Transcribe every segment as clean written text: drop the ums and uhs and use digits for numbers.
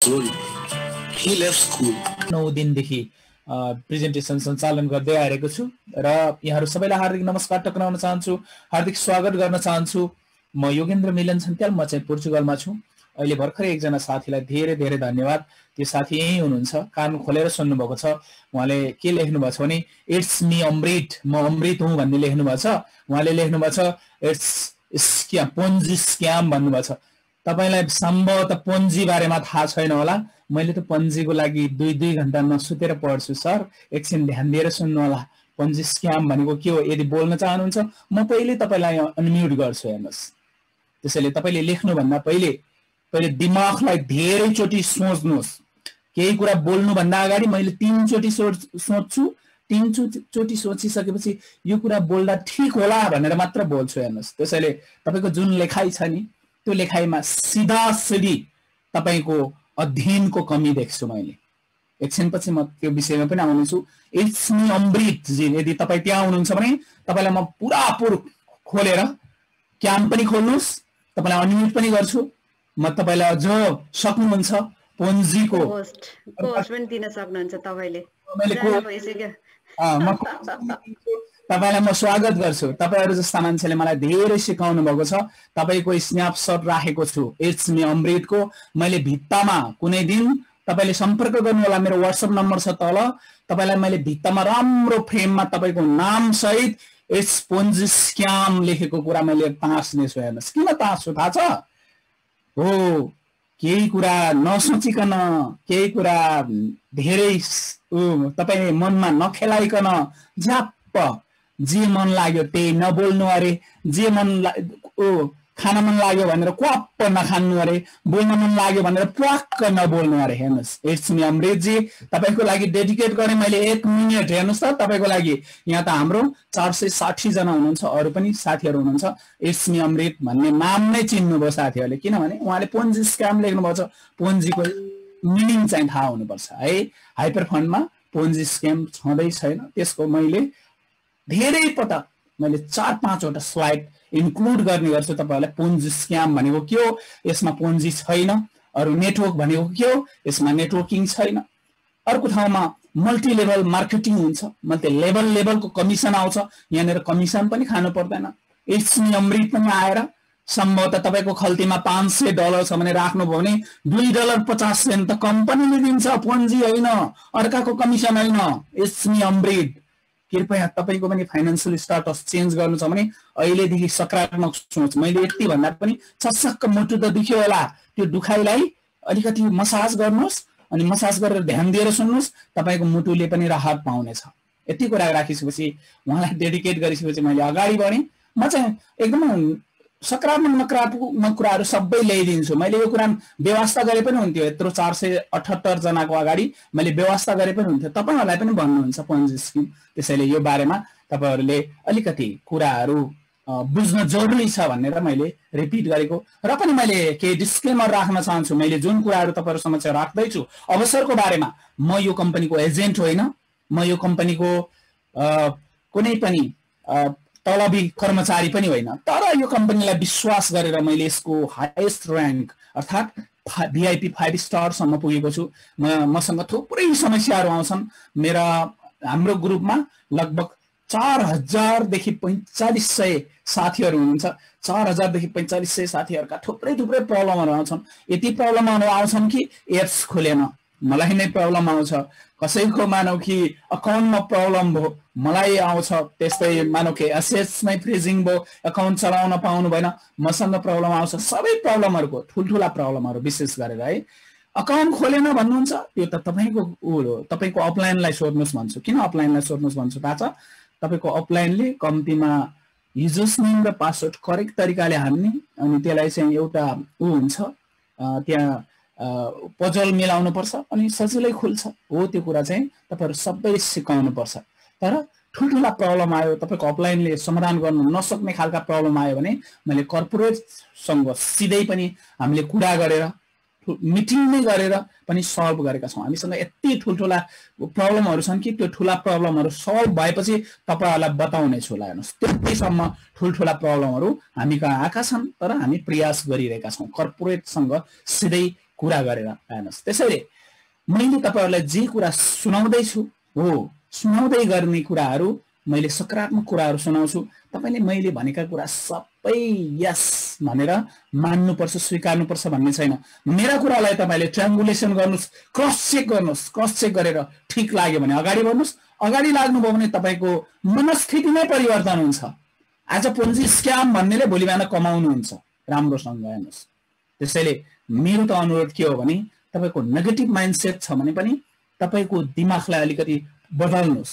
He left school. 9 दिनदेखि presentation सञ्चालन गर्दै आएको छु र यहाँहरु सबैलाई हार्दिक नमस्कार टक्राउन चाहन्छु, हार्दिक स्वागत गर्न चाहन्छु। म योगेन्द्र मिलन छन्त्याल, म चाहिँ पोर्चुगलमा छु। अहिले भर्खरै एकजना साथीलाई धेरै धेरै धन्यवाद। त्यो साथी यही हुनुहुन्छ, कान खोलेर सुन्नु भएको छ। उहाँले के लेख्नु भएको छ भने इट्स मी अमृत, म अमृत हुँ भन्ने लेख्नु भएको छ। उहाँले लेख्नु भएको छ इट्स स्क्याम, पोन्जी स्क्याम भन्नु भएको छ। तपाईलाई सम्भवतः पोन्जी बारेमा थाहा छैन होला। मैले त पोन्जीको लागि 2-2 घण्टा नसुतेर पढ्छु सर, एकछिन ध्यान दिएर सुन्नु होला। पोन्जी स्क्याम भनेको के हो? यदि बोल्न चाहनुहुन्छ म पहिले तपाईलाई अनम्युट गर्छु, हेर्नुस्। त्यसैले तपाईले लेख्नु भन्दा पहिले दिमागलाई धेरै चोटी सोच्नुस्। केही कुरा बोल्नु भन्दा अगाडि मैले 3 चोटी सोच्छु। 3 चोटी सोचिसकेपछि यो कुरा बोल्दा ठीक होला भनेर मात्र बोल्छु, हेर्नुस्। त्यसैले तपाईको जुन लेखाइ छ नि, त्यो लेखाइमा सिधा सिधी तपाईको अध्ययनको कमी देख्छु मैले। एकछिनपछि म त्यो विषयमा पनि आउनेछु। इट्स मी अमृत जी, यदि तपाई त्यहाँ हुनुहुन्छ भने तपाईलाई म पुरापुर खोलेर क्याम पनि खोल्नुस्, तपाईलाई अनम्युट पनि गर्छु। म तपाईलाई अझ सक्नुहुन्छ पोन्जीको कोर्स पनि दिन सक्नुहुन्छ तपाईले। तपाईलाई म स्वागत गर्छु। तपाईहरु जस्ता मान्छेले मलाई धेरै सिकाउनु भएको छ। तपाईको स्न्यापशट राखेको छु इट्स मी अमृतको। मैले भित्तामा कुनै दिन तपाईले सम्पर्क गर्नु होला, मेरो WhatsApp नम्बर छ तल। तपाईलाई मैले भित्तामा राम्रो फ्रेममा तपाईको नाम सहित इट्स पोन्जी स्क्याम लेखेको कुरा मैले तास्ने छु, हेर्नुस्। किन तास्छु थाहा छ? हो, केही कुरा नसोचिकन, केही कुरा धेरै तपाई मनमा नखेलाइकन झ्याप्प जे मन लाग्यो त्यही नबोल्नु अरे, जे मन खान मन लाग्यो भनेर क्वाप्प नखान्नु अरे, बोल्न मन लाग्यो भनेर प्वाक्क नबोल्नु अरे, हेर्नुस्। इट्स मी अमृत जी, तपाईको लागि डेडिकेट गरे मैले 1 मिनेट, हेर्नुस् त। तपाईको लागि यहाँ त हाम्रो 460 जना हुनुहुन्छ, अरु पनि साथीहरु हुनुहुन्छ। इट्स मी अमृत भन्ने नाम नै चिन्नु भयो साथीहरुले, किनभने उहाँले पोन्जी स्क्याम लेख्नु भएको छ। पोन्जीको मिनिङ चाहिँ थाहा हुनुपर्छ है। हाइपर फन्डमा पोन्जी स्क्याम छँदै छैन। त्यसको मैले धेरै पटक मैले 4-5 वटा स्लाइड इन्क्लुड गर्ने गर्छु तपाईहरुलाई। पोन्जी स्क्याम भनेको के हो, यसमा पोन्जी छैन। अरु नेटवर्क भनेको के हो, यसमा नेटवर्किङ छैन। अर्को ठाउँमा मल्टी लेभल मार्केटिङ हुन्छ, मल्टी लेभलको कमिसन आउँछ। यहाँनेर कमिसन पनि खानु पर्दैन। इट्स मी अमृत पनि आएर सम्भवतः तपाईको खल्तीमा $500 छ भने राख्नु भयो भने $2.50 त कम्पनीले दिन्छ, पोन्जी हैन, अर्काको कमिसन हैन। इट्स मी अमृत। कृपया तपाईको पनि फाइनान्शियल स्टेटस चेन्ज गर्नु छ भने अहिलेदेखि सकारात्मक सोच। मैले यति भन्दा पनि छसक्क मुटु त दुख्यो होला, त्यो दुखाइलाई अलिकति मसाज गर्नुस् अनि मसाज गरेर ध्यान दिएर सुन्नुस्, तपाईको मुटुले पनि राहत पाउनेछ। यति कुरा राखिसकेपछि, उहाँलाई डेडिकेट गरिसकेपछि मैले अगाडि बढेँ। म चाहिँ एकदम सकारात्मक नकारात्मक कुराहरु सबै ल्याइदिन्छु। मैले यो कुरा व्यवस्था गरे पनि हुन्थ्यो, यत्रो 478 जनाको अगाडि मैले व्यवस्था गरे पनि हुन्थ्यो। तपाईहरुलाई पनि भन्नुहुन्छ पोन्जी स्किम। त्यसैले यो बारेमा तपाईहरुले अलिकति कुराहरु बुझ्न जरुरी छ भनेर मैले रिपिट गरेको। र पनि मैले केही डिस्क्लेमर राख्न चाहन्छु। मैले जुन कुराहरु तपाईहरु समक्ष राख्दै छु अवसरको बारेमा, म यो कम्पनीको एजेन्ट होइन, म यो कम्पनीको कुनै पनि तलबी कर्मचारी पनि होइन। तर यो कम्पनीलाई विश्वास गरेर मैले यसको हाईएस्ट र्याङ्क अर्थात VIP 5 स्टार सम्म पुगेको छु। मसँग थुप्रै समस्याहरु आउँछन्। हाम्रो ग्रुपमा लगभग 4000 देखि 4500 साथीहरु हुनुहुन्छ। 4000 देखि 4500 साथीहरुका थुप्रै प्रब्लमहरु आउँछन्। यति प्रब्लमहरु आउँछन् कि एप्स खुलेन, मलाई नै प्रब्लम आउँछ। कसैको मानौ कि अकाउन्टमा प्रब्लम भयो, मलाई आउँछ। त्यस्तै मानौ कि एसेट्स नै फ्रिजिङ भयो, अकाउन्ट चलाउन पाउनु भएन, मसँग प्रब्लम आउँछ। सबै प्रब्लमहरुको ठुलठुला प्रब्लमहरु विशेष गरेर है। अकाउन्ट खोलेन भन्नुहुन्छ, त्यो त तपाईको अपलाइनलाई सोध्नुस् भन्छु। किन अपलाइनलाई सोध्नुस् भन्छु थाहा छ? तपाईको अपलाइनले कम्तीमा युजर्स नेम र पासवर्ड करेक्ट तरिकाले हान्ने, अनि त्यसलाई चाहिँ एउटा हुन्छ त्यहाँ पजल मिलाउनु पर्छ अनि सजिलै खुल्छ। हो, त्यो कुरा चाहिँ तपाईहरु सबै सिकाउनु पर्छ। तर ठुलठुला प्रब्लम आयो, तपाईको अपलाइनले समाधान गर्न नसक्ने खालका प्रब्लम आयो भने मैले कर्पोरेटसँग सिधै पनि हामीले कुरा गरेर मिटिङ नै गरेर पनि सल्भ गरेका छौं। हामीसँग यति ठुलठुला प्रब्लमहरु छन् कि त्यो ठुला प्रब्लमहरु सल्भ भएपछि तपाईहरुलाई बताउने छु। हेर्नुस्, त्यतिसम्म ठुलठुला प्रब्लमहरु हामी कहाँ आएका छन्, तर हामी प्रयास गरिरहेका छौं कर्पोरेटसँग सिधै कुरा गरेर हेर्नुहोस्। त्यसैले मैले तपाईहरुलाई जे कुरा सुनाउँदै छु हो सुनाउँदै गर्ने कुराहरू मैले सकारात्मक कुराहरू सुनाउँछु। तपाईले मैले भनेका कुरा सबै यस भनेर मान्नुपर्छ स्वीकार्नुपर्छ भन्ने छैन। मेरा कुरालाई तपाईले ट्रायंगुलेसन गर्नुस्, क्रस चेक गर्नुस्, क्रस चेक गरेर ठीक लाग्यो भने अगाडि बढ्नुस्। अगाडि लाग्नुभयो भने तपाईको मनस्थिति नै परिवर्तन हुन्छ। आज पुन्जी स्क्याम भन्नेले भोलि बिहान कमाउनुहुन्छ राम्रोसँग हेर्नुस्। त्यसैले मेरो त अनुरोध के हो भने तपाईको नेगेटिभ माइन्डसेट छ भने पनि तपाईको दिमागलाई अलिकति बदल्नुस्,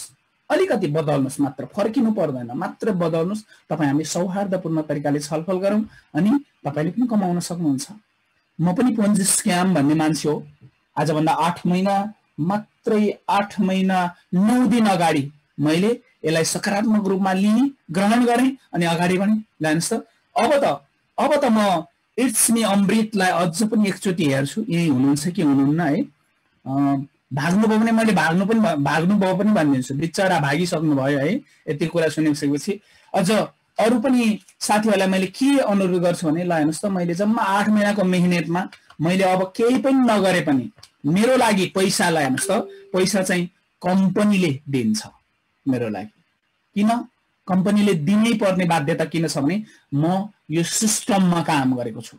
अलिकति बदल्नुस्, मात्र फर्किनु पर्दैन, मात्र बदल्नुस्। तपाई हामी सौहार्दपूर्ण तरिकाले छलफल गरौँ अनि तपाईले पनि कमाउन सक्नुहुन्छ। म पनि पुन्जी स्क्याम भन्ने मान्छे हो। आज भन्दा 8 महिना मात्रै 8 महिना 9 दिन अगाडि मैले यसलाई सकारात्मक रूपमा लिएँ, ग्रहण गरेँ अनि अगाडि बढेँ। लानुहोस् त अब त म इट्स मी अमृतलाई अझ पनि एकचोटि हेर्छु यही हुनुहुन्छ कि हुनुहुन्न है। भाग्नुभयो भने मैले भाग्नुभयो पनि भनिदिन्छु, बिचरा भागिसक्नु भयो है। यति कुरा सुनिसकेपछि अझ अरु पनि साथीहरुलाई मैले के अनुरोध गर्छु भने ल हेर्नुस् त मैले जम्मा 8 महिनाको मेहनतमा मैले अब केही पनि नगरे पनि मेरो लागि पैसा हेर्नुस् त पैसा चाहिँ कम्पनीले दिन्छ मेरो लागि। किन कम्पनीले दिनै पर्ने बाध्यता किन छ भने म यो सिस्टममा काम गरेको छु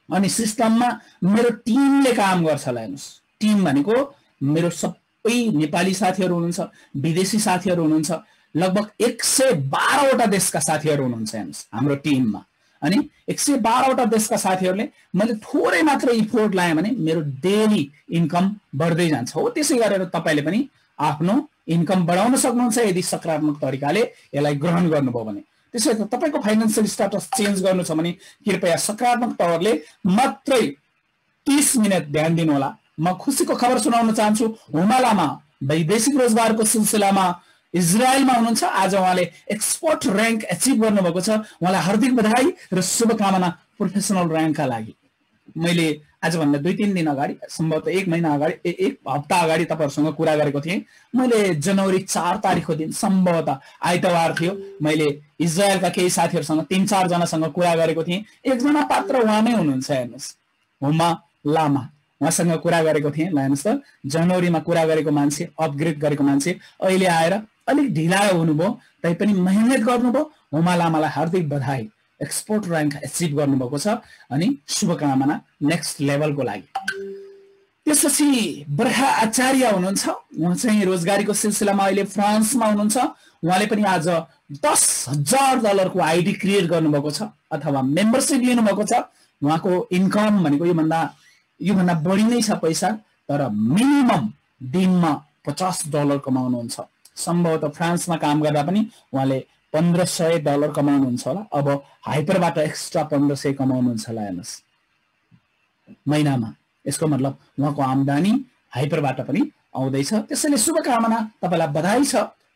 अनि सिस्टममा मेरो टिमले काम गर्छ। हेर्नुस् टिम भनेको मेरो सबै नेपाली साथीहरु हुनुहुन्छ, विदेशी साथीहरु हुनुहुन्छ, लगभग 112 वटा देशका साथीहरु हुनुहुन्छ हेर्नुस् हाम्रो टिममा। अनि 112 वटा देशका साथीहरुले मैले थोरै मात्र इफोर्ट लाए भने मेरो डेली इन्कम बढ्दै जान्छ। हो त्यसै गरेर तपाईले पनि आफ्नो इन्कम बढाउन सक्नुहुन्छ यदि सकारात्मक तरिकाले यसलाई ग्रहण गर्नुभयो भने। त्यसैले तपाईको फाइनान्शियल स्ट्याटस चेन्ज गर्नु छ भने कृपया सकारात्मक तवरले मात्रै 30 मिनेट ध्यान दिनु होला। म खुसीको खबर सुनाउन चाहन्छु। हुमा लामा वैदेशिक रोजगारको सिलसिलामा इजरायलमा हुनुहुन्छ। आज उहाँले एक्सपर्ट र्याङ्क अचिभ गर्नुभएको छ। उहाँलाई हार्दिक बधाई र शुभकामना प्रोफेसनल र्याङ्कका लागि। मैले आज भन्दा 2-3 दिन अगाडि सम्भवतः 1 महिना अगाडि 1 हप्ता अगाडि तपाईहरुसँग कुरा गरेको थिएँ। मैले जनवरी 4 तारिखको दिन सम्भवतः आइतबार थियो मैले इजरायलका केही साथीहरुसँग 3-4 जनासँग कुरा गरेको थिएँ। एकजना पात्र उहाँ नै हुनुहुन्छ हेर्नुस् हुमा लामा। उहाँसँग कुरा गरेको थिएँ। हेर्नुस् त जनवरीमा कुरा गरेको मान्छे अपग्रेड गरेको मान्छे अहिले आएर अलिक ढिला हुनुभयो तैपनि मेहनत गर्नुभयो। हुमा लामालाई हार्दिक बधाई, एक्सपोर्ट र्याङ्क अचिभ गर्नुभएको छ अनि शुभकामना नेक्स्ट लेभलको लागि। त्यसपछि बर्खा आचार्य हुनुहुन्छ। उहाँ चाहिँ रोजगारीको सिलसिलामा अहिले फ्रान्समा हुनुहुन्छ। उहाँले पनि आज $10,000 को आइडी क्रिएट गर्नुभएको छ अथवा मेम्बरशिप लिनुभएको छ। उहाँको इन्कम भनेको योभन्दा बढी नै छ पैसा, तर मिनिमम दिनमा $50 कमाउनुहुन्छ। सम्भवतः फ्रान्समा काम गर्दा पनि उहाँले $1,500 कमाउनुहुन्छ होला। अब हाइपरबाट एक्स्ट्रा 1,500 कमाउनुहुन्छ होला हेर्नुस् महिनामा। यसको मतलब उहाँको आम्दानी हाइपरबाट पनि आउँदैछ। त्यसैले शुभकामना, तपाईलाई बधाई छ।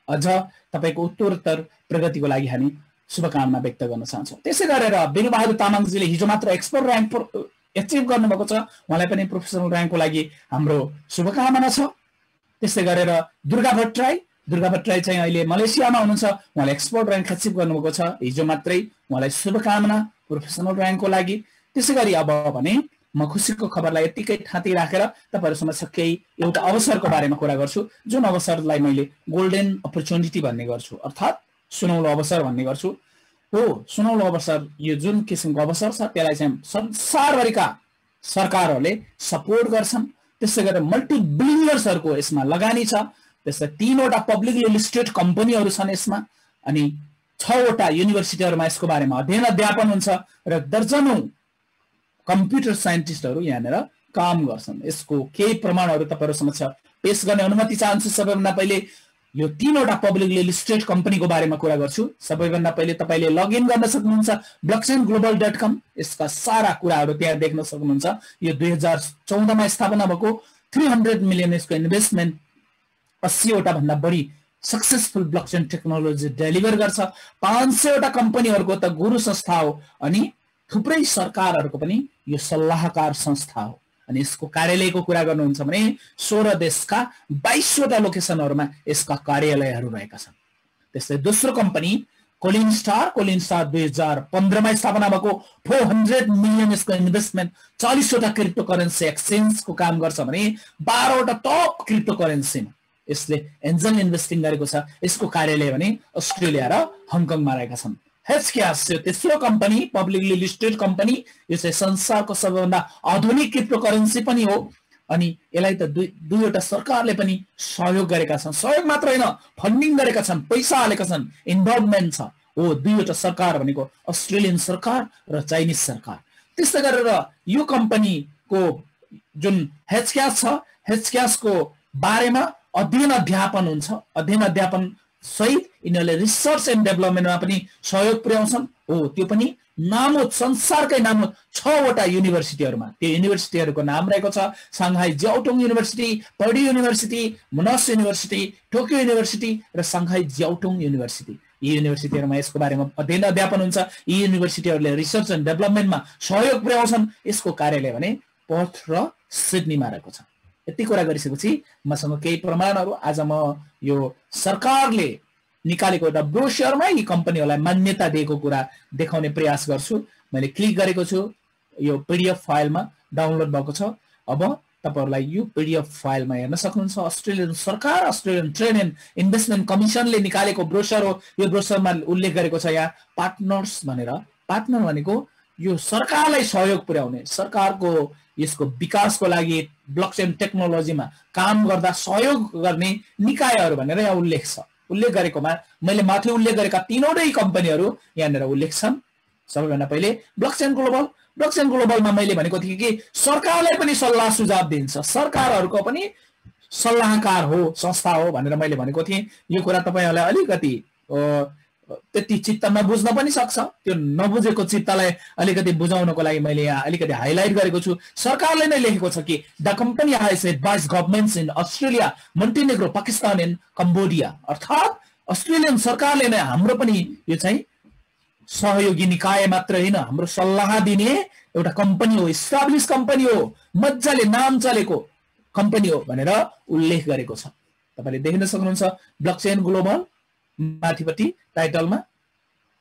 अझ तपाईको उत्तरोत्तर प्रगतिको लागि हामी शुभकामना व्यक्त गर्न चाहन्छौँ। त्यसै गरेर बिनुबहादुर तामाङजीले हिजो मात्र एक्सपोर्ट र्याङ्क अचिभ गर्नुभएको छ। उहाँलाई पनि प्रोफेसनल र्याङ्कको लागि हाम्रो शुभकामना छ। त्यसै गरेर दुर्गा भट्टराई चाहिँ अहिले मलेसियामा हुनुहुन्छ। उहाँले एक्सपोर्ट र्याङ्क अचिभ गर्नुभएको छ हिजो मात्रै। उहाँलाई शुभकामना प्रोफेसनल र्याङ्कको लागि। त्यसै गरी अब भने म खुसीको खबरलाई यतिकै थाती राखेर तपाईहरु समक्ष केही एउटा अवसरको बारेमा कुरा गर्छु, जुन अवसरलाई मैले गोल्डन अपर्च्युनिटी भन्ने गर्छु, अर्थात् सुनौलो अवसर भन्ने गर्छु। हो सुनौलो अवसर यो जुन किसिमको अवसर छ त्यसलाई चाहिँ संसारभरिका सरकारहरूले सपोर्ट गर्छन्। त्यसै गरेर मल्टी बिलियनर्सहरुको यसमा लगानी छ। त्यसै 3 वटा पब्लिकली लिस्टेड कम्पनीहरु छन् यसमा अनि 6 वटा युनिभर्सिटीहरुमा यसको बारेमा अध्ययन अध्यापन हुन्छ र दर्जनौं कम्प्युटर साइन्टिस्टहरु यहाँनेर काम गर्छन्। यसको केही प्रमाणहरु तपाईहरु समक्ष पेश गर्ने अनुमति चाहन्छु। सबैभन्दा पहिले यो 3 वटा पब्लिकली लिस्टेड कम्पनीको बारेमा कुरा गर्छु। सबैभन्दा पहिले तपाईले लगइन गर्न सक्नुहुन्छ blockchainglobal.com। यसका सारा कुराहरु त्यहाँ देख्न सक्नुहुन्छ। यो 2014 मा स्थापना भएको 300 मिलियन यसको इन्भेस्टमेन्ट 80 वटा भन्दा बढी सक्सेसफुल ब्लकचेन टेक्नोलोजी डेलिभर गर्छ। 500 वटा कम्पनीहरुको त गुरु संस्था हो अनि थुप्रै सरकारहरुको पनि यो सल्लाहकार संस्था हो। अनि यसको कार्यालयको कुरा गर्नुहुन्छ भने 16 देशका 22 वटा लोकेसनहरुमा यसका कार्यालयहरु रहेका छन्। त्यसै दोस्रो कम्पनी कोलिन स्टार 2015 मा स्थापना भएको 400 मिलियन यसको इन्भेस्टमेन्ट 40 वटा क्रिप्टो करेन्सी एक्सचेन्जको काम गर्छ भने 12 वटा टप क्रिप्टो करेन्सीमा यसले एन्जल इन्भेस्टिङ गरेको छ। यसको कार्यालय भने अस्ट्रेलिया र हङकङमा रहेका छन्। हेचक्यास यो तेस्रो कम्पनी, पब्लिकली लिस्टेड कम्पनी, यो चाहिँ संसारको सबैभन्दा आधुनिक क्रिप्टो करेन्सी पनि हो। अनि यसलाई त दुईवटा सरकारले पनि सहयोग गरेका छन्। सहयोग मात्र होइन, फन्डिङ गरेका छन्, पैसा हालेका छन्, इन्भल्भमेन्ट छ। हो दुईवटा सरकार भनेको अस्ट्रेलियन सरकार र चाइनिज सरकार। त्यस्तै गरेर यो कम्पनीको जुन हेचक्यास छ, हेचक्यासको बारेमा अध्ययन अध्यापन हुन्छ। अध्ययन अध्यापन सहित यिनीहरूले रिसर्च एन्ड डेभलपमेन्टमा पनि सहयोग पुर्याउँछन्। हो त्यो पनि नामो संसारकै नामो 6 वटा युनिभर्सिटीहरूमा। त्यो युनिभर्सिटीहरूको नाम रहेको छ Shanghai Jiaotong university, Purdue university, Monash university, Tokyo university र साङ्घाई जियाओटोङ युनिभर्सिटी। यी युनिभर्सिटीहरूमा यसको बारेमा अध्ययन अध्यापन हुन्छ। यी युनिभर्सिटीहरूले रिसर्च एन्ड डेभलपमेन्टमा सहयोग पुर्याउँछन्। यसको कार्यालय भने पर्थ र सिडनीमा रहेको छ। यति कुरा गरिसकेपछि मसँग केही प्रमाणहरू आज म यो सरकारले निकालेको एउटा ब्रोशरमा यी कम्पनीहरूलाई मान्यता दिएको कुरा देखाउने प्रयास गर्छु। मैले क्लिक गरेको छु, यो पीडीएफ फाइलमा डाउनलोड भएको छ। अब तपाईहरुलाई यो पीडीएफ फाइलमा हेर्न सक्नुहुन्छ। अस्ट्रेलियन सरकार, अस्ट्रेलियन ट्रेड एन्ड इन्भेस्टमेन्ट कमिसनले निकालेको ब्रोशर हो। यो ब्रोशरमा उल्लेख गरेको छ यहाँ पार्टनर्स भनेर। पार्टनर भनेको यो सरकारलाई सहयोग पुर्याउने, सरकारको यसको विकासको लागि ब्लकचेन टेक्नोलोजीमा काम गर्दा सहयोग गर्ने निकायहरू भनेर यहाँ उल्लेख छ। उल्लेख गरेकोमा मैले माथि उल्लेख गरेका तीनवटै कम्पनीहरू यहाँनिर उल्लेख छन्। सबैभन्दा पहिले ब्लकचेन ग्लोबल। ब्लकचेन ग्लोबलमा मैले भनेको थिएँ कि सरकारलाई पनि सल्लाह सुझाव दिन्छ, सरकारहरूको पनि सल्लाहकार हो, संस्था हो भनेर मैले भनेको थिएँ। यो कुरा तपाईहरुलाई अलिकति त्यति चित्त नबुझ्न पनि सक्छ। त्यो नबुझेको चित्तलाई अलिकति बुझाउनको लागि मैले यहाँ अलिकति हाइलाइट गरेको छु। सरकारले नै लेखेको छ कि the company has advised governments in Australia, Montenegro, Pakistan and Cambodia. अर्थात् अस्ट्रेलियन सरकारले नै हाम्रो पनि यो चाहिँ सहयोगी निकाय मात्र होइन, हाम्रो सल्लाह दिने एउटा कम्पनी हो, इस्टाब्लिश कम्पनी हो, मजाले नाम चलेको कम्पनी हो भनेर उल्लेख गरेको छ। तपाईले देख्न सक्नुहुन्छ ब्लकचेन ग्लोबल माथिपट्टि टाइटलमा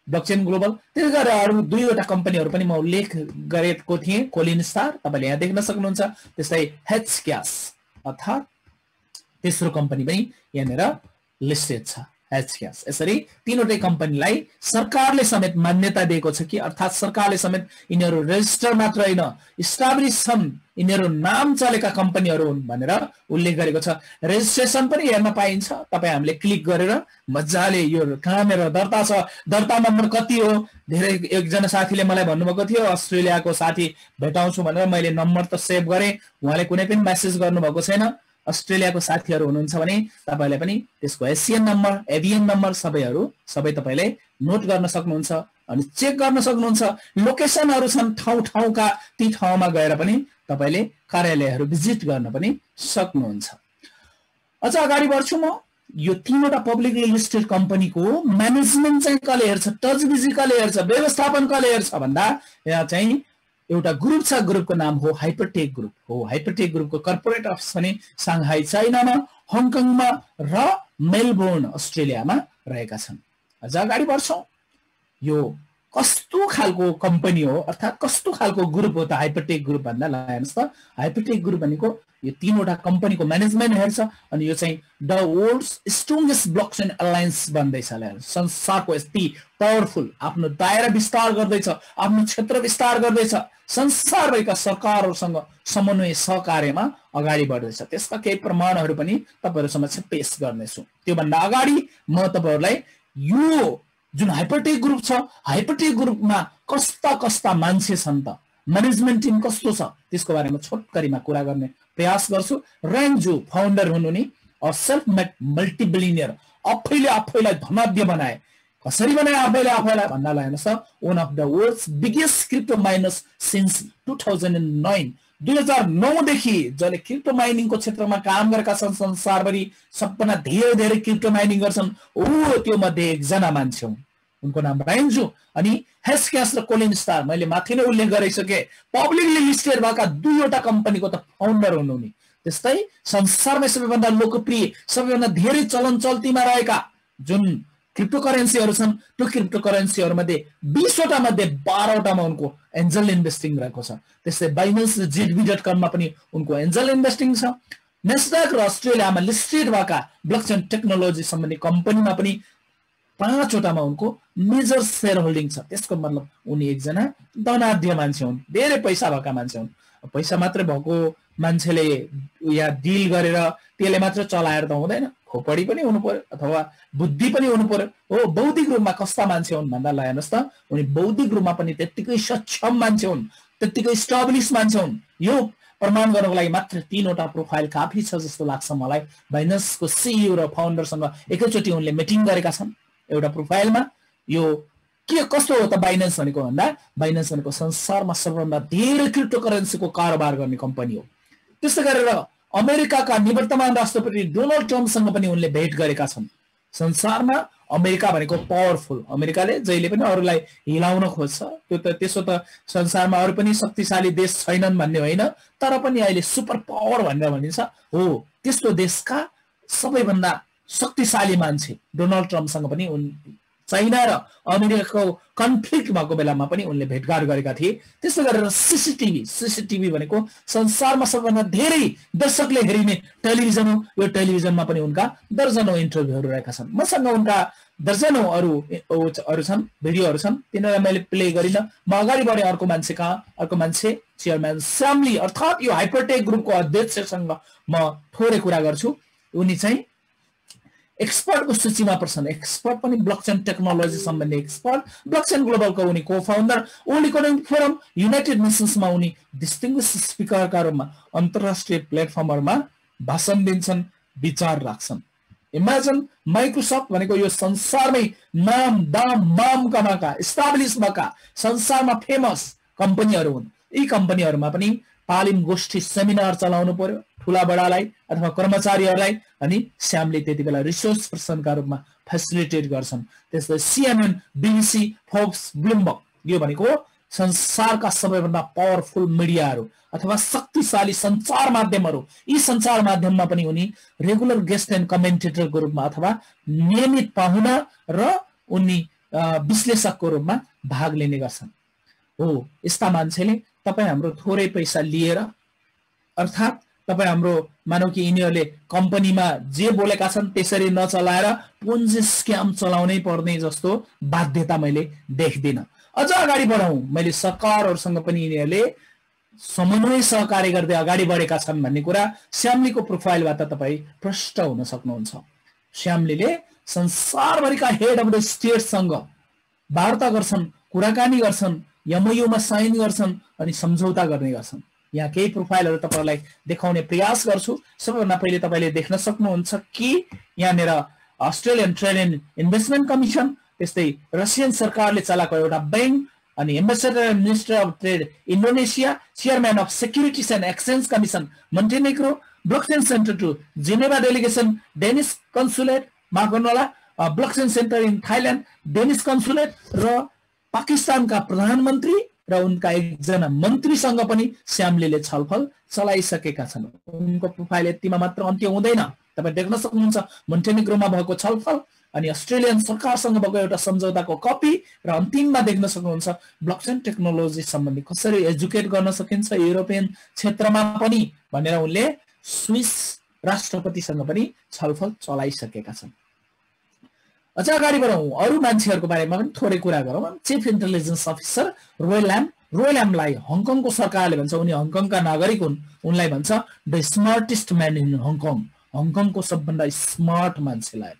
ब्लकचेन ग्लोबल। त्यसै गरेर अरु दुईवटा कम्पनीहरू पनि म उल्लेख गरेको थिएँ, कोलिन स्टार तपाईले यहाँ देख्न सक्नुहुन्छ। त्यस्तै हेचक्यास अर्थात् तेस्रो कम्पनी पनि यहाँनिर लिस्टेड छ, हेचक्यास। यसरी तीनवटै कम्पनीलाई सरकारले समेत मान्यता दिएको छ कि अर्थात् सरकारले समेत यिनीहरू रेजिस्टर मात्र होइन, इस्टाब्लिश छन्, यिनीहरू नाम चलेका कम्पनीहरू हुन् भनेर उल्लेख गरेको छ। रेजिस्ट्रेसन पनि हेर्न पाइन्छ। तपाई हामीले क्लिक गरेर मजाले यो कहाँ मेरो दर्ता छ, दर्ता नम्बर कति हो। धेरै एकजना साथीले मलाई भन्नुभएको थियो अस्ट्रेलियाको साथी भेटाउँछु भनेर, मैले नम्बर त सेभ गरेँ, उहाँले कुनै पनि मेसेज गर्नुभएको छैन। अस्ट्रेलियाको साथीहरू हुनुहुन्छ भने तपाईले पनि त्यसको एसियन नम्बर, एभियन नम्बर सबै तपाईले नोट गर्न सक्नुहुन्छ अनि चेक गर्न सक्नुहुन्छ। लोकेसनहरू छन् ठाउँ ठाउँका, ती ठाउँमा गएर पनि तपाईले कार्यालयहरू भिजिट गर्न पनि सक्नुहुन्छ। अझ अगाडि बढ्छु म। यो तीनवटा पब्लिकली लिस्टेड कम्पनीको म्यानेजमेन्ट चाहिँ कसले हेर्छ, टचबिजी कसले हेर्छ, व्यवस्थापन कसले हेर्छ भन्दा यहाँ चाहिँ एउटा ग्रुप छ। ग्रुपको नाम हो हाइपरटेक ग्रुप हो। हाइपरटेक ग्रुपको कर्पोरेट अफिस पनि साङ्घाई चाइनामा, हङकङमा र मेलबोर्न अस्ट्रेलियामा रहेका छन्। अझ अगाडि बढ्छौँ। यो कस्तो खालको कम्पनी हो अर्थात् कस्तो खालको ग्रुप हो त हाइपरटेक ग्रुप भन्दा? ल हेर्नुहोस् त, हाइपरटेक ग्रुप भनेको यो तीनवटा कम्पनीको म्यानेजमेन्ट हेर्छ अनि यो चाहिँ द वर्ल्ड्स स्ट्रङेस्ट ब्लकचेन अलायन्स बन्दैछ। संसारको यति पावरफुल, आफ्नो दायरा विस्तार गर्दैछ, आफ्नो क्षेत्र विस्तार गर्दैछ, संसारभरिका सरकारहरूसँग समन्वय सहकार्यमा अगाडि बढ्दैछ। त्यसका केही प्रमाणहरू पनि तपाईहरु समक्ष पेश गर्नेछु। त्योभन्दा अगाडि म तपाईहरुलाई यो जुन हाइपरटेक ग्रुप छ, हाइपरटेक ग्रुपमा कस्ता कस्ता मान्छे छन् त, म्यानेजमेन्ट टिम कस्तो छ त्यसको बारेमा छोटकरीमा कुरा गर्ने प्रयास गर्छु। रेन्जु फाउन्डर हुनु नि सेल्फ मेड मल्टिबिलियनियर, आफैलाई धनाढ्य बनाए। कसरी बनाए आफैले आफैलाई भन्दा हेर्नुहोस् त, one of the world's biggest crypto miners since 2009। 2009 देखि जसले क्रिप्टो माइनिङको क्षेत्रमा काम गरेका छन् संसारभरि, सबभन्दा धेरै क्रिप्टो माइनिङ गर्छन्, त्यो मध्ये एकजना मान्छे हुन्। उनको नाम रेन्जु। अनि हेचक्यास र कोलिन स्टार मैले माथि नै उल्लेख गरिसके, पब्लिकली लिस्टेड भएका दुईवटा कम्पनीको त फाउन्डर हुनु नि। त्यस्तै संसारमै सबैभन्दा लोकप्रिय, सबैभन्दा धेरै चलन चल्तीमा रहेका जुन क्रिप्टोकरेन्सीहरू छन्, त्यो क्रिप्टोकरेन्सीहरूमध्ये 20वटा मध्ये 12वटामा उनको एन्जल इन्भेस्टिङ रहेको छ। त्यस्तै बाइनेन्स र ZB.com पनि उनको एन्जल इन्भेस्टिङ छ। नेस्डक र अस्ट्रेलियामा लिस्टेड भएका ब्लकचेन टेक्नोलोजी सम्बन्धी कम्पनीमा पनि 5वटामा उनको मेजर शेयर होल्डिङ छ। त्यसको मतलब उनी एकजना धनाढ्य मान्छे हुन्, धेरै पैसा भएका मान्छे हुन्। पैसा मात्रै भएको मान्छेले या डिल गरेर त्यसले मात्र चलाएर त हुँदैन, खोपडी पनि हुनु पर्यो अथवा बुद्धि पनि हुनु पर्यो। हो, बौद्धिक रूपमा कस्ता मान्छे हुन् भन्दा ल हेर्नुहोस् त, उनी बौद्धिक रूपमा पनि त्यत्तिकै सक्षम मान्छे हुन्, त्यत्तिकै स्टाब्लिश मान्छे हुन्। यो प्रमाण गर्नको लागि मात्र 3वटा प्रोफाइल काफी छ जस्तो लाग्छ मलाई। बाइनेन्सको CEO र फाउन्डरसँग एकैचोटि उनले मिटिङ गरेका छन् एउटा प्रोफाइलमा। यो के कस्तो हो त बाइनेन्स भनेको भन्दा, बाइनेन्स भनेको संसारमा सबैभन्दा धेरै क्रिप्टोकरेन्सीको कारोबार गर्ने कम्पनी हो। त्यसै गरेर अमेरिकाका निवर्तमान राष्ट्रपति डोनाल्ड ट्रम्पसँग पनि उनले भेट गरेका छन्। संसारमा अमेरिका भनेको पावरफुल, अमेरिकाले जहिले पनि अरूलाई हिलाउन खोज्छ। त्यो त त्यसो त संसारमा अरू पनि शक्तिशाली देश छैनन् भन्ने होइन, तर पनि अहिले सुपर पावर भनेर भनिन्छ। हो, त्यस्तो देशका सबैभन्दा शक्तिशाली मान्छे डोनाल्ड ट्रम्पसँग पनि चाइना र अमेरिकाको कन्फ्लिक्ट भएको बेलामा पनि उनले भेटघाट गरेका थिए। त्यसै गरेर सीसीटीभी भनेको संसारमा सबैभन्दा धेरै दर्शकले हेरिने टेलिभिजन हो। यो टेलिभिजनमा पनि उनका दर्जनौं इन्टरभ्यूहरू रहेका छन्। मसँग उनका दर्जनौं अरू छन्, भिडियोहरू छन्, तिनीहरूलाई मैले प्ले गरिन। म अगाडि बढे अर्को मान्छे कहाँ, अर्को मान्छे चेयरम्यान स्याम ली अर्थात् यो हाइपरटेक ग्रुपको अध्यक्षसँग म थोरै कुरा गर्छु। उनी चाहिँ एक्सपर्टको सूचीमा पर्छन्। एक्सपर्ट पनि ब्लकचेन टेक्नोलोजी सम्बन्धी एक्सपर्ट, ब्लकचेन ग्लोबलको उनी को-फाउन्डर, वर्ल्ड इकोनोमिक फोरम, युनाइटेड नेसन्समा उनी डिस्टिङ्ग्विश स्पिकरका रूपमा अन्तर्राष्ट्रिय प्लेटफर्महरूमा भाषण दिन्छन्, विचार राख्छन्। इमेजिन माइक्रोसफ्ट भनेको यो संसारमै नाम दाम माम कमाएका एस्टाब्लिश भएका संसारमा फेमस कम्पनीहरू हुन्। यी कम्पनीहरूमा पनि तालिम गोष्ठी सेमिनार चलाउनु पर्यो ठुला बडालाई अथवा कर्मचारीहरूलाई, अनि स्यामले त्यति बेला रिसोर्स पर्सनका रूपमा फेसिलिटेट गर्छन्। त्यसै CNN, BBC, फोक्स, ब्लुमबर्ग, यो भनेको संसारका सबैभन्दा पावरफुल मिडियाहरू अथवा शक्तिशाली सञ्चार माध्यमहरू। यी सञ्चार माध्यममा पनि उनी रेगुलर गेस्ट एन्ड कमेन्टेटरको रूपमा अथवा नियमित पाहुना र उनी विश्लेषकको रूपमा भाग लिने गर्छन्। हो, यस्ता मान्छेले तपाईँ हाम्रो थोरै पैसा लिएर, अर्थात् तपाईँ हाम्रो मानौ कि यिनीहरूले कम्पनीमा जे बोलेका छन् त्यसरी नचलाएर पुन्जी स्क्याम चलाउनै पर्ने जस्तो बाध्यता मैले देख्दिनँ। अझ अगाडि बढाउँ, मैले सरकारहरूसँग पनि यिनीहरूले समन्वय सहकार्य गर्दै अगाडि बढेका छन् भन्ने कुरा स्यामलीको प्रोफाइलबाट तपाईँ प्रष्ट हुन सक्नुहुन्छ। स्यामलीले संसारभरिका हेड अफ द स्टेटसँग वार्ता गर्छन्, कुराकानी गर्छन्, MOU-मा साइन गर्छन् अनि सम्झौता गर्ने गर्छन्। यहाँ केही प्रोफाइलहरू तपाईहरुलाई देखाउने प्रयास गर्छु। सबैभन्दा पहिले तपाईले देख्न सक्नुहुन्छ कि यहाँनेर Australian trade and investment commission, त्यस्तै रसियन सरकारले चलाएको एउटा बैंक, अनि ambassador and minister of trade Indonesia, chairman of securities and exchange commission Montenegro, blockchain centre to Geneva delegation Danish consulate, माफ गर्नुहोला, blockchain centre in Thailand Danish consulate र पाकिस्तानका प्रधानमन्त्री र उनका एकजना मन्त्रीसँग पनि स्यामलीले छलफल चलाइसकेका छन्। उनको प्रोफाइल यतिमा मात्र अन्त्य हुँदैन। तपाईं देख्न सक्नुहुन्छ मोन्टेनेग्रोमा भएको छलफल, अनि अस्ट्रेलियन सरकारसँग भएको एउटा सम्झौताको कपी, र अन्तिममा देख्न सक्नुहुन्छ ब्लकचेन टेक्नोलोजी सम्बन्धी कसरी एजुकेट गर्न सकिन्छ युरोपियन क्षेत्रमा पनि भनेर उनले स्विस राष्ट्रपतिसँग पनि छलफल चलाइसकेका छन्। अझ अगाडि बढौँ, अरू मान्छेहरूको बारेमा पनि थोरै कुरा गरौँ। चिफ इन्टेलिजेन्स अफिसर रोयल्यामलाई हङकङको सरकारले भन्छ, उनी हङकङका नागरिक हुन्, उनलाई भन्छ the smartest man in Hong Kong, हङकङको सबभन्दा स्मार्ट मान्छेलाई।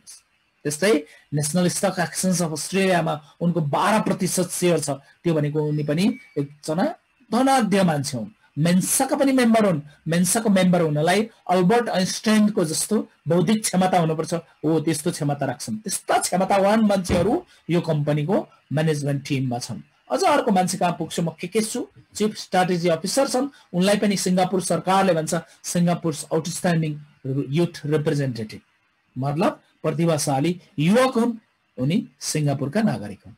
त्यस्तै नेसनल स्टक एक्सचेन्ज अफ अस्ट्रेलियामा उनको 12% सेयर छ, त्यो भनेको उनी पनि एकजना धनाढ्य मान्छे हुन्। मेन्साका पनि मेम्बर हुन्। मेन्साको मेम्बर हुनलाई अल्बर्ट आइन्स्टाइनको जस्तो बौद्धिक क्षमता हुनुपर्छ। हो, त्यस्तो क्षमता राख्छन्। त्यस्ता क्षमतावान मान्छेहरू यो कम्पनीको म्यानेजमेन्ट टिममा छन्। अझ अर्को मान्छे कहाँ पुग्छु म, के छु, चिफ स्ट्राटेजी अफिसर छन्, उनलाई पनि सिङ्गापुर सरकारले भन्छ सिङ्गापुर आउटस्ट्यान्डिङ युथ रिप्रेजेन्टेटिभ, मतलब प्रतिभाशाली युवक हुन्, उनी सिङ्गापुरका नागरिक हुन्।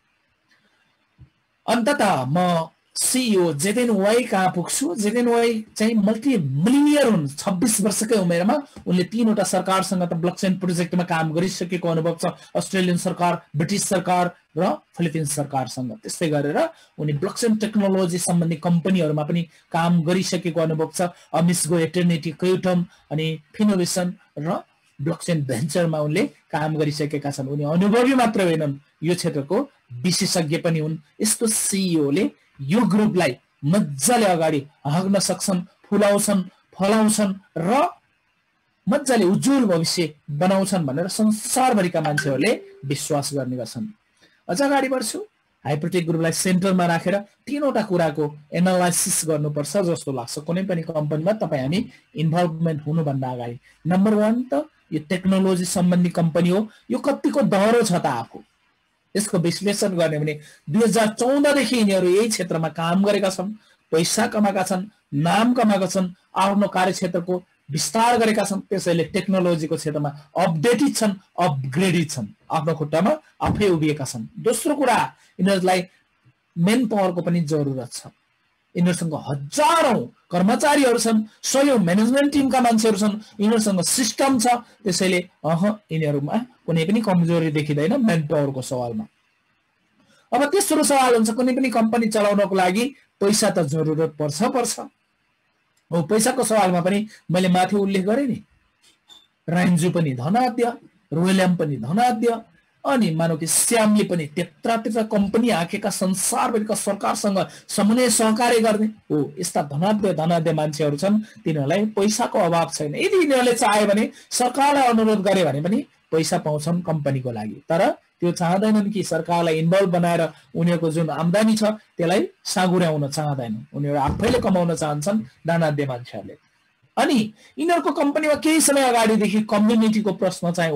अन्ततः म CEO जेदेन वाई कहाँ पुग्छु, जेदेन वाई चाहिँ मल्टी मिलियनियर हुन्। 26 वर्षकै उमेरमा उनले 3वटा सरकारसँग त ब्लकचेन प्रोजेक्टमा काम गरिसकेको अनुभव छ। अस्ट्रेलियन सरकार, ब्रिटिश सरकार र फिलिपिन्स सरकारसँग। त्यस्तै गरेर उनी ब्लकचेन टेक्नोलोजी सम्बन्धी कम्पनीहरुमा पनि काम गरिसकेको अनुभव छ। अमिसगो, एटर्निटी, क्युटम अनि फिनोभेसन र ब्लकचेन भेन्चरमा उनले काम गरिसकेका छन्। उनी अनुभवी मात्र होइनन्, यो क्षेत्रको विशेषज्ञ पनि हुन्। यस्तो CEO ले यो ग्रुपलाई मज्जाले अगाडि हाँक्न सक्छन्, फुलाउँछन्, फलाउँछन् र मज्जाले उज्जवल भविष्य बनाउँछन् भनेर संसारभरिका मान्छेहरूले विश्वास गर्ने गर्छन्। अझ अगाडि बढ्छु। हाइपरटेक ग्रुपलाई सेन्टरमा राखेर 3वटा कुराको एनालाइसिस गर्नुपर्छ जस्तो लाग्छ कुनै पनि कम्पनीमा तपाई हामी इन्भल्भमेन्ट हुनुभन्दा अगाडि। नम्बर 1 त यो टेक्नोलोजी सम्बन्धी कम्पनी हो, यो कतिको दह्रो छ त आफू, यसको विश्लेषण गर्ने भने 2014 देखि यिनीहरू यही क्षेत्रमा काम गरेका छन्, पैसा कमाएका छन्, नाम कमाएका छन्, आफ्नो कार्यक्षेत्रको विस्तार गरेका छन्। त्यसैले टेक्नोलोजीको क्षेत्रमा अपडेटेड छन्, अपग्रेडेड छन्, आफ्नो खुट्टामा आफै उभिएका छन्। दोस्रो कुरा, यिनीहरूलाई मेन पावरको पनि जरुरत छ। यिनीहरूसँग हजारौं कर्मचारीहरू छन्, सयौं म्यानेजमेन्ट टिमका मान्छेहरू छन्, यिनीहरूसँग सिस्टम छ। त्यसैले यिनीहरूमा कुनै पनि कमजोरी देखिदैन मेन पावरको सवालमा। अब तेस्रो सवाल हुन्छ, कुनै पनि कम्पनी चलाउनको लागि पैसा त जरुरत पर्छ। हो, पैसाको सवालमा पनि मैले माथि उल्लेख गरे नि, राइन्जु पनि धनाढ्य, रोयलम पनि धनाढ्य, अनि मानौ कि श्यामले पनि त्यत्रा कम्पनी हाकेका संसारभरिका सरकारसँग समन्वय सहकार्य गर्ने हो। यस्ता धनाढ्य मान्छेहरू छन्, तिनीहरूलाई पैसाको अभाव छैन। यदि यिनीहरूले चाहे भने सरकारलाई अनुरोध गरे भने पनि पैसा पाउँछन् कम्पनीको लागि। तर त्यो चाहँदैनन् कि सरकारलाई इन्भल्भ बनाएर उनीहरूको जुन आम्दानी छ त्यसलाई सागुर्याउन चाहँदैनन्, उनीहरू आफैले कमाउन चाहन्छन् धनाढ्य मान्छेहरूले। अनि यिनीहरूको कम्पनीमा केही समय अगाडिदेखि कम्युनिटीको प्रश्न चाहिँ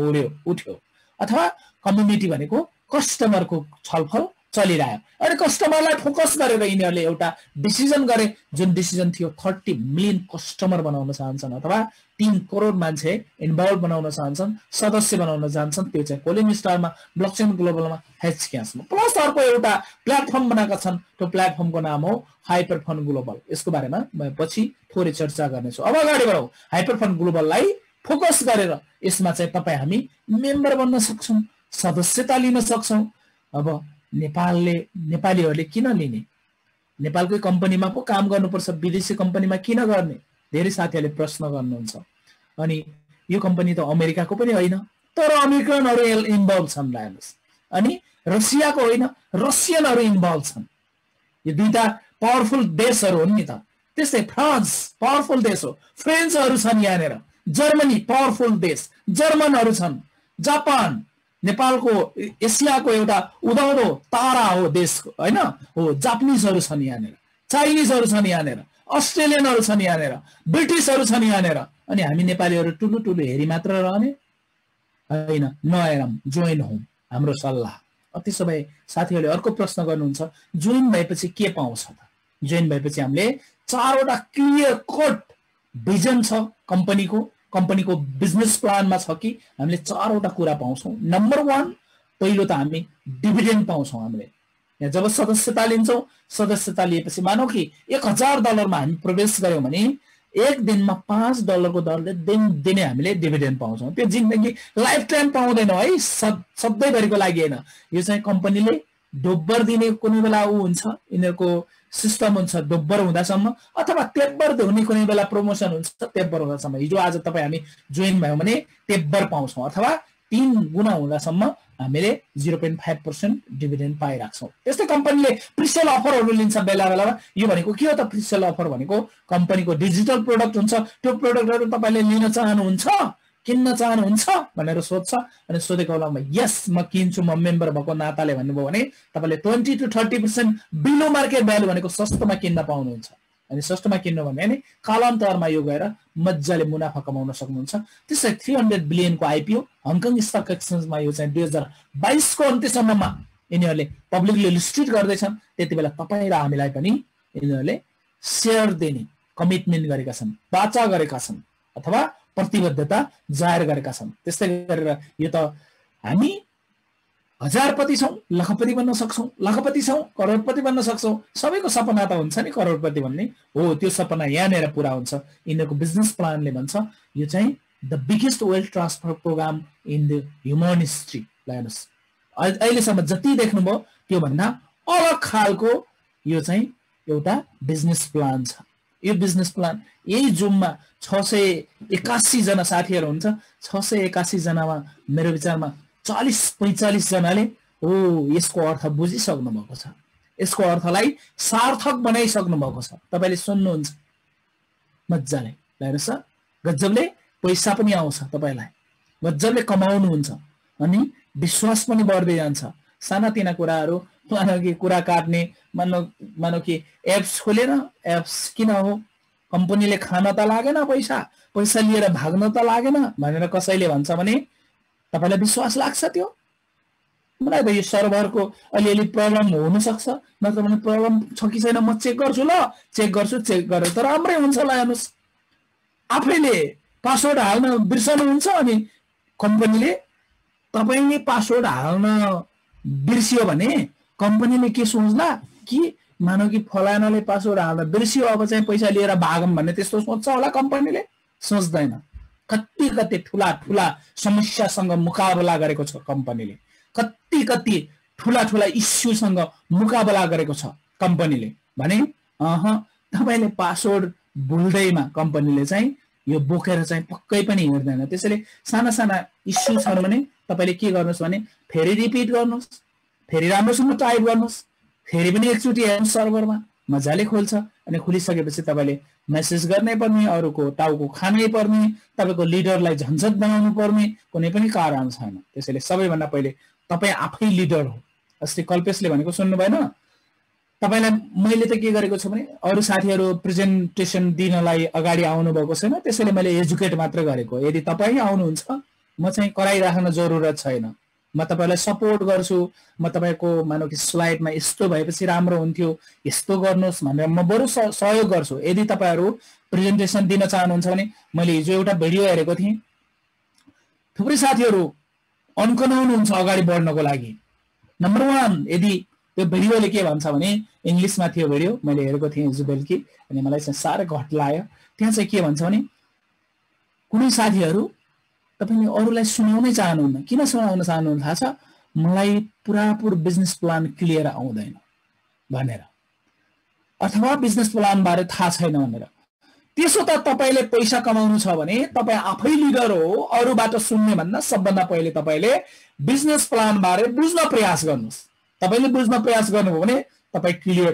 उठ्यो, अथवा कम्युनिटी भनेको कस्टमरको छलफल चलिरह्यो। अनि कस्टमरलाई फोकस गरेर यिनीहरूले एउटा डिसिजन गरे, जुन डिसिजन थियो 30 मिलियन कस्टमर बनाउन चाहन्छन्, अथवा 3 करोड मान्छे इन्भल्भ बनाउन चाहन्छन्, सदस्य बनाउन चाहन्छन्। त्यो चाहिँ कोलिन स्टारमा, ब्लकचेन ग्लोबलमा, हेचक्यासमा, प्लस अर्को एउटा प्लेटफर्म बनाएका छन्। त्यो प्लेटफर्मको नाम हो हाइपरफन ग्लोबल। यसको बारेमा म पछि थोरै चर्चा गर्नेछु। अब अगाडि बढौँ। हाइपरफन ग्लोबललाई फोकस गरेर यसमा चाहिँ तपाई हामी मेम्बर बन्न सक्छौं, सदस्यता लिन सक्छौं। अब नेपालीहरूले किन लिने? नेपालकै कम्पनीमा पो काम गर्नुपर्छ, विदेशी कम्पनीमा किन गर्ने? धेरै साथीहरूले प्रश्न गर्नुहुन्छ। अनि यो कम्पनी त अमेरिकाको पनि होइन, तर अमेरिकनहरू इन्भल्भ छन् हेर्नुस्। अनि रसियाको होइन, रसियनहरू इन्भल्भ छन्। यो दुईटा पावरफुल देशहरू हुन् नि त। त्यस्तै फ्रान्स पावरफुल देश हो, फ्रेन्चहरू छन् यहाँनिर, जर्मनी पावरफुल देश, जर्मनहरू छन्, जापान नेपालको एसियाको एउटा उदाउँदो तारा हो देशको, हैन हो, जापानिजहरू छन् यहाँनिर, चाइनिजहरू छन् यहाँनिर, अस्ट्रेलियनहरू छन् यहाँनिर, ब्रिटिशहरू छन् यहाँनिर। अनि हामी नेपालीहरू टुलु हेरी मात्र रहने हैन, नहेरौँ, जोइन हौँ, हाम्रो सल्लाह। त्यसो भए साथीहरूले अर्को प्रश्न गर्नुहुन्छ, जोइन भएपछि के पाउँछ त? जोइन भएपछि हामीले 4वटा क्लियर कट भिजन छ कम्पनीको बिजनेस प्लानमा छ कि हामीले 4वटा कुरा पाउँछौं। नम्बर 1, पहिलो त हामी डिभिडेन्ड पाउँछौं। हामीले यहाँ जब सदस्यता लिन्छौं, सदस्यता लिएपछि मानौ कि $1000 मा हामी प्रवेश गर्यौं भने 1 दिनमा $5 को दरले दिने हामीले डिभिडेन्ड पाउँछौं। त्यो जिन्दगी लाइफ टाइम पाउँदैनौं है, सधैँभरिको लागि हैन। यो चाहिँ कम्पनीले डोब्बर दिने कुनै बेला हुन्छ, यिनीहरूको सिस्टम हुन्छ डोब्बर हुँदासम्म, अथवा तेब्बर हुने कुनै बेला प्रमोसन हुन्छ तेब्बर हुँदासम्म। हिजो आज तपाई हामी जोइन भयौं भने तेब्बर पाउँछौं, अथवा 3 गुणा हुँदासम्म हामीले 0.5% डिभिडेन्ड पाइराख्छौं। त्यस्तै कम्पनीले प्रिसेल अफरहरू लिन्छ बेला बेलामा। यो भनेको के हो त? प्रिसेल अफर भनेको कम्पनीको डिजिटल प्रोडक्ट हुन्छ, त्यो प्रोडक्टहरू तपाईले लिन चाहनुहुन्छ, किन्न चाहनुहुन्छ भनेर सोध्छ। अनि सोधेको बेलामा यस म किन्छु, म मेम्बर भएको नाताले भन्नुभयो भने तपाईले 20 to 30% बिलो मार्केट भ्यालु भनेको सस्तोमा किन्न पाउनुहुन्छ। अनि सस्तोमा किन्नु भने नि कालान्तरमा यो गएर मज्जाले मुनाफा कमाउन सक्नुहुन्छ। त्यसै 300 बिलियन को आइपीओ हङकङ स्टक एक्सचेन्जमा यो चाहिँ 2022 को अन्त्यसम्ममा यिनीहरूले पब्लिकली लिस्टेड गर्दैछन्। त्यतिबेला तपाई र हामीलाई पनि यिनीहरूले शेयर दिने कमिटमेन्ट गरेका छन्, वाचा गरेका छन्, अथवा प्रतिबद्धता जाहेर गरेका छन्। त्यस्तै गरेर यो त हामी हजारपति छौँ, लखपति बन्न सक्छौँ, लखपति छौँ, करोडपति बन्न सक्छौँ। सबैको सपना त हुन्छ नि करोडपति भन्ने हो, त्यो सपना यहाँनिर पुरा हुन्छ। यिनीहरूको बिजनेस प्लानले भन्छ यो चाहिँ the biggest wealth transfer programme in the human history. हेर्नुहोस् अहिलेसम्म जति देख्नुभयो त्योभन्दा अलग खालको यो चाहिँ एउटा बिजनेस प्लान छ। यो बिजनेस प्लान यही जुममा 681 जना साथीहरू हुन्छ। 681 जनामा मेरो विचारमा 40-45 जनाले हो यसको अर्थ बुझिसक्नु भएको छ, यसको अर्थलाई सार्थक बनाइसक्नु भएको छ। तपाईले सुन्नुहुन्छ मजाले, हेर्नुस् गजबले पैसा पनि आउँछ, तपाईलाई गजबले कमाउनुहुन्छ अनि विश्वास पनि बढ्दै जान्छ। सानातिना कुराहरू मानौ कि कुरा काट्ने मानौ कि एप्स खोलेर एप्स किन हो, कम्पनीले खान त लागेन, पैसा लिएर भाग्न त लागेन भनेर कसैले भन्छ भने तपाईलाई विश्वास लाग्छ त्यो? मलाई त यो सर्भरको अलिअलि प्रब्लम हुन सक्छ, नत्र भने प्रब्लम छ कि छैन म चेक गर्छु, ल चेक गरेर त राम्रै हुन्छ। ल हेर्नुस् आफैले पासवर्ड हाल्न बिर्सनुहुन्छ अनि कम्पनीले तपाईले पासवर्ड हाल्न बिर्सियो भने कम्पनीले के सोच्ला कि मानौ कि फलानाले पासवर्ड हाल्न बिर्सियो अब चाहिँ पैसा लिएर भागौँ भन्ने त्यस्तो सोच्छ होला कम्पनीले? सोच्दैन। कति ठुला समस्यासँग मुकाबला गरेको छ कम्पनीले, कति ठुला इस्युसँग मुकाबला गरेको छ कम्पनीले भने तपाईले पासवर्ड भुल्दैमा कम्पनीले चाहिँ यो बोकेर चाहिँ पक्कै पनि हिँड्दैन। त्यसैले साना इस्यु छ भने तपाईले के गर्नुस् भने फेरि रिपिट गर्नुस्, फेरि राम्रोसँग टाइप गर्नुस्, फेरि पनि एकचोटि हेर्नुस् सर्भरमा, मजाले खोल्छ। अनि खुलिसकेपछि तपाईले मेसेज गर्नै पर्ने, अरूको टाउको खानै पर्ने, तपाईको लिडरलाई झन्झट बनाउनु पर्ने कुनै पनि कारण छैन। त्यसैले सबैभन्दा पहिले तपाई आफै लिडर हो। अस्ति कल्पेशले भनेको सुन्नु भएन? तपाईलाई मैले त के गरेको छु भने अरू साथीहरू प्रेजेन्टेसन दिनलाई अगाडि आउनु भएको छैन, त्यसैले मैले एजुकेट मात्र गरेको। यदि तपाई आउनुहुन्छ म चाहिँ कराइराख्न जरुरत छैन, म तपाईलाई सपोर्ट गर्छु। म तपाईको मानौ कि स्लाइडमा यस्तो भएपछि राम्रो हुन्थ्यो, यस्तो गर्नुस् भनेर म बरु सहयोग गर्छु। यदि तपाईहरु प्रेजेन्टेसन दिन चाहनुहुन्छ भने मैले हिजो एउटा भिडियो हेरेको थिएँ, थुप्रै साथीहरू अन्कनाउनुहुन्छ अगाडि बढ्नको लागि। नम्बर 1 यदि त्यो भिडियोले के भन्छ भने इंग्लिशमा थियो भिडियो, मैले हेरेको थिएँ हिजो बेलुकी अनि मलाई चाहिँ साह्रै घट लाग्यो। त्यहाँ चाहिँ के भन्छ भने कुनै साथीहरू तपाईले अरूलाई सुनाउनै चाहनुहुन्न। किन सुनाउन चाहनुहुन्न थाहा छ? मलाई पुरापुर बिजनेस प्लान क्लियर आउँदैन भनेर, अथवा बिजनेस प्लान बारे थाहा छैन भनेर। त्यसो त तपाईले पैसा कमाउनु छ भने तपाई आफै लिडर हो। अरूबाट सुन्ने भन्दा सबभन्दा पहिले तपाईले बिजनेस प्लान बारे बुझ्न प्रयास गर्नुस्। तपाईले बुझ्न प्रयास गर्नुभयो भने तपाई क्लियर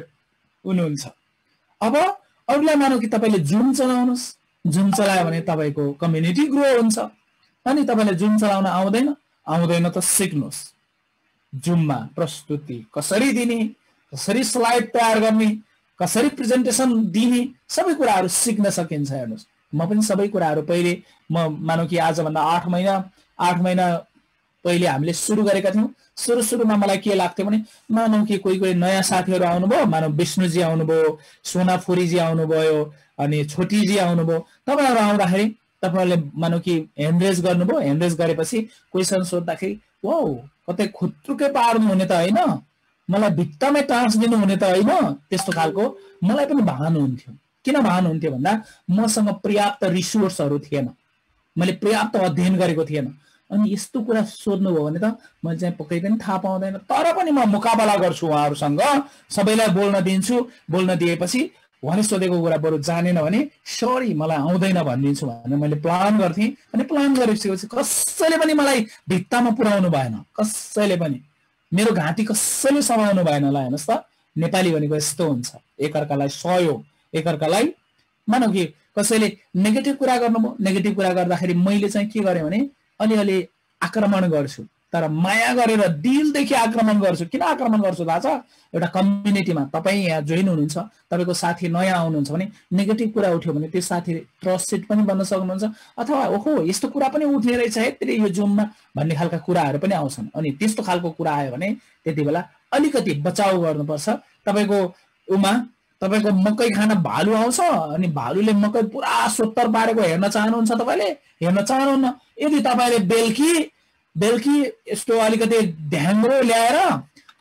हुनुहुन्छ। अब अरूलाई मानौ कि तपाईले जुम चलाउनुस्, जुम चलायो भने तपाईको कम्युनिटी ग्रो हुन्छ। अनि तपाईलाई जुम चलाउन आउँदैन त सिक्नुस्। जुममा प्रस्तुति कसरी दिने, कसरी स्लाइड तयार गर्ने, कसरी प्रेजेन्टेसन दिने, सबै कुराहरू सिक्न सकिन्छ। हेर्नुस् म पनि सबै कुराहरू पहिले मानौ कि आजभन्दा 8 महिना पहिले हामीले सुरु गरेका थियौं। सुरुमा मलाई के लाग्थ्यो भने मानौ कि कोही नयाँ साथीहरू आउनुभयो, मानौ विष्णुजी आउनुभयो, सोनाफुरीजी आउनुभयो, अनि छोटीजी आउनुभयो। तपाईहरु आउँदाखेरि तपाईहरुले मानौ कि ह्यान्डरेज गर्नुभयो, ह्यान्डरेज गरेपछि क्वेशन सोध्दाखेरि वाउ कतै खुत्रुकै पार्नु हुने त हैन, मलाई भित्तामै टाँस दिनु हुने त हैन, त्यस्तो खालको मलाई पनि भान हुन्थ्यो। किन भान हुन्थ्यो भन्दा मसँग पर्याप्त रिसोर्सहरू थिएन, मैले पर्याप्त अध्ययन गरेको थिएन। अनि यस्तो कुरा सोध्नु भयो भने त मैले चाहिँ पक्कै पनि थाहा पाउँदैन। तर पनि म मुकाबला गर्छु उहाँहरुसँग, सबैलाई बोल्न दिन्छु। बोल्न दिएपछि उहाँले सोधेको कुरा बरु जानेन भने सरी मलाई आउँदैन भनिदिन्छु भनेर मैले प्लान गर्थे। अनि प्लान गरेपछि कसैले पनि मलाई भित्तामा पुर्याउनु भएन, कसैले पनि मेरो घाँटी कसैले समाउनु भएन। ल हेर्नुस् त नेपाली भनेको यस्तो हुन्छ, एकअर्कालाई सहयोग, एकअर्कालाई मानौ कि कसैले नेगेटिभ कुरा गर्नुभयो, नेगेटिभ कुरा गर्दाखेरि मैले चाहिँ के गरेँ भने अलिअलि आक्रमण गर्छु, तर माया गरेर दिलदेखि आक्रमण गर्छु। किन आक्रमण गर्छु थाहा छ? एउटा कम्युनिटीमा तपाईँ यहाँ जोइन हुनुहुन्छ, तपाईको साथी नयाँ आउनुहुन्छ भने नेगेटिभ कुरा उठ्यो भने त्यो साथी ट्रस्टेड पनि बन्न सक्नुहुन्छ, अथवा ओहो यस्तो कुरा पनि उठ्ने रहेछ है तेरे यो जुममा भन्ने खालका कुराहरू पनि आउँछन्। अनि त्यस्तो खालको कुरा आयो भने त्यति बेला अलिकति बचाउ गर्नुपर्छ। तपाईको तपाईको मकै खान भालु आउँछ अनि भालुले मकै पुरा सोत्तर पारेको हेर्न चाहनुहुन्छ, तपाईले हेर्न चाहनुहुन्न। यदि तपाईले बेलकी बेलुकी यस्तो अलिकति ढ्याङ्ग्रो ल्याएर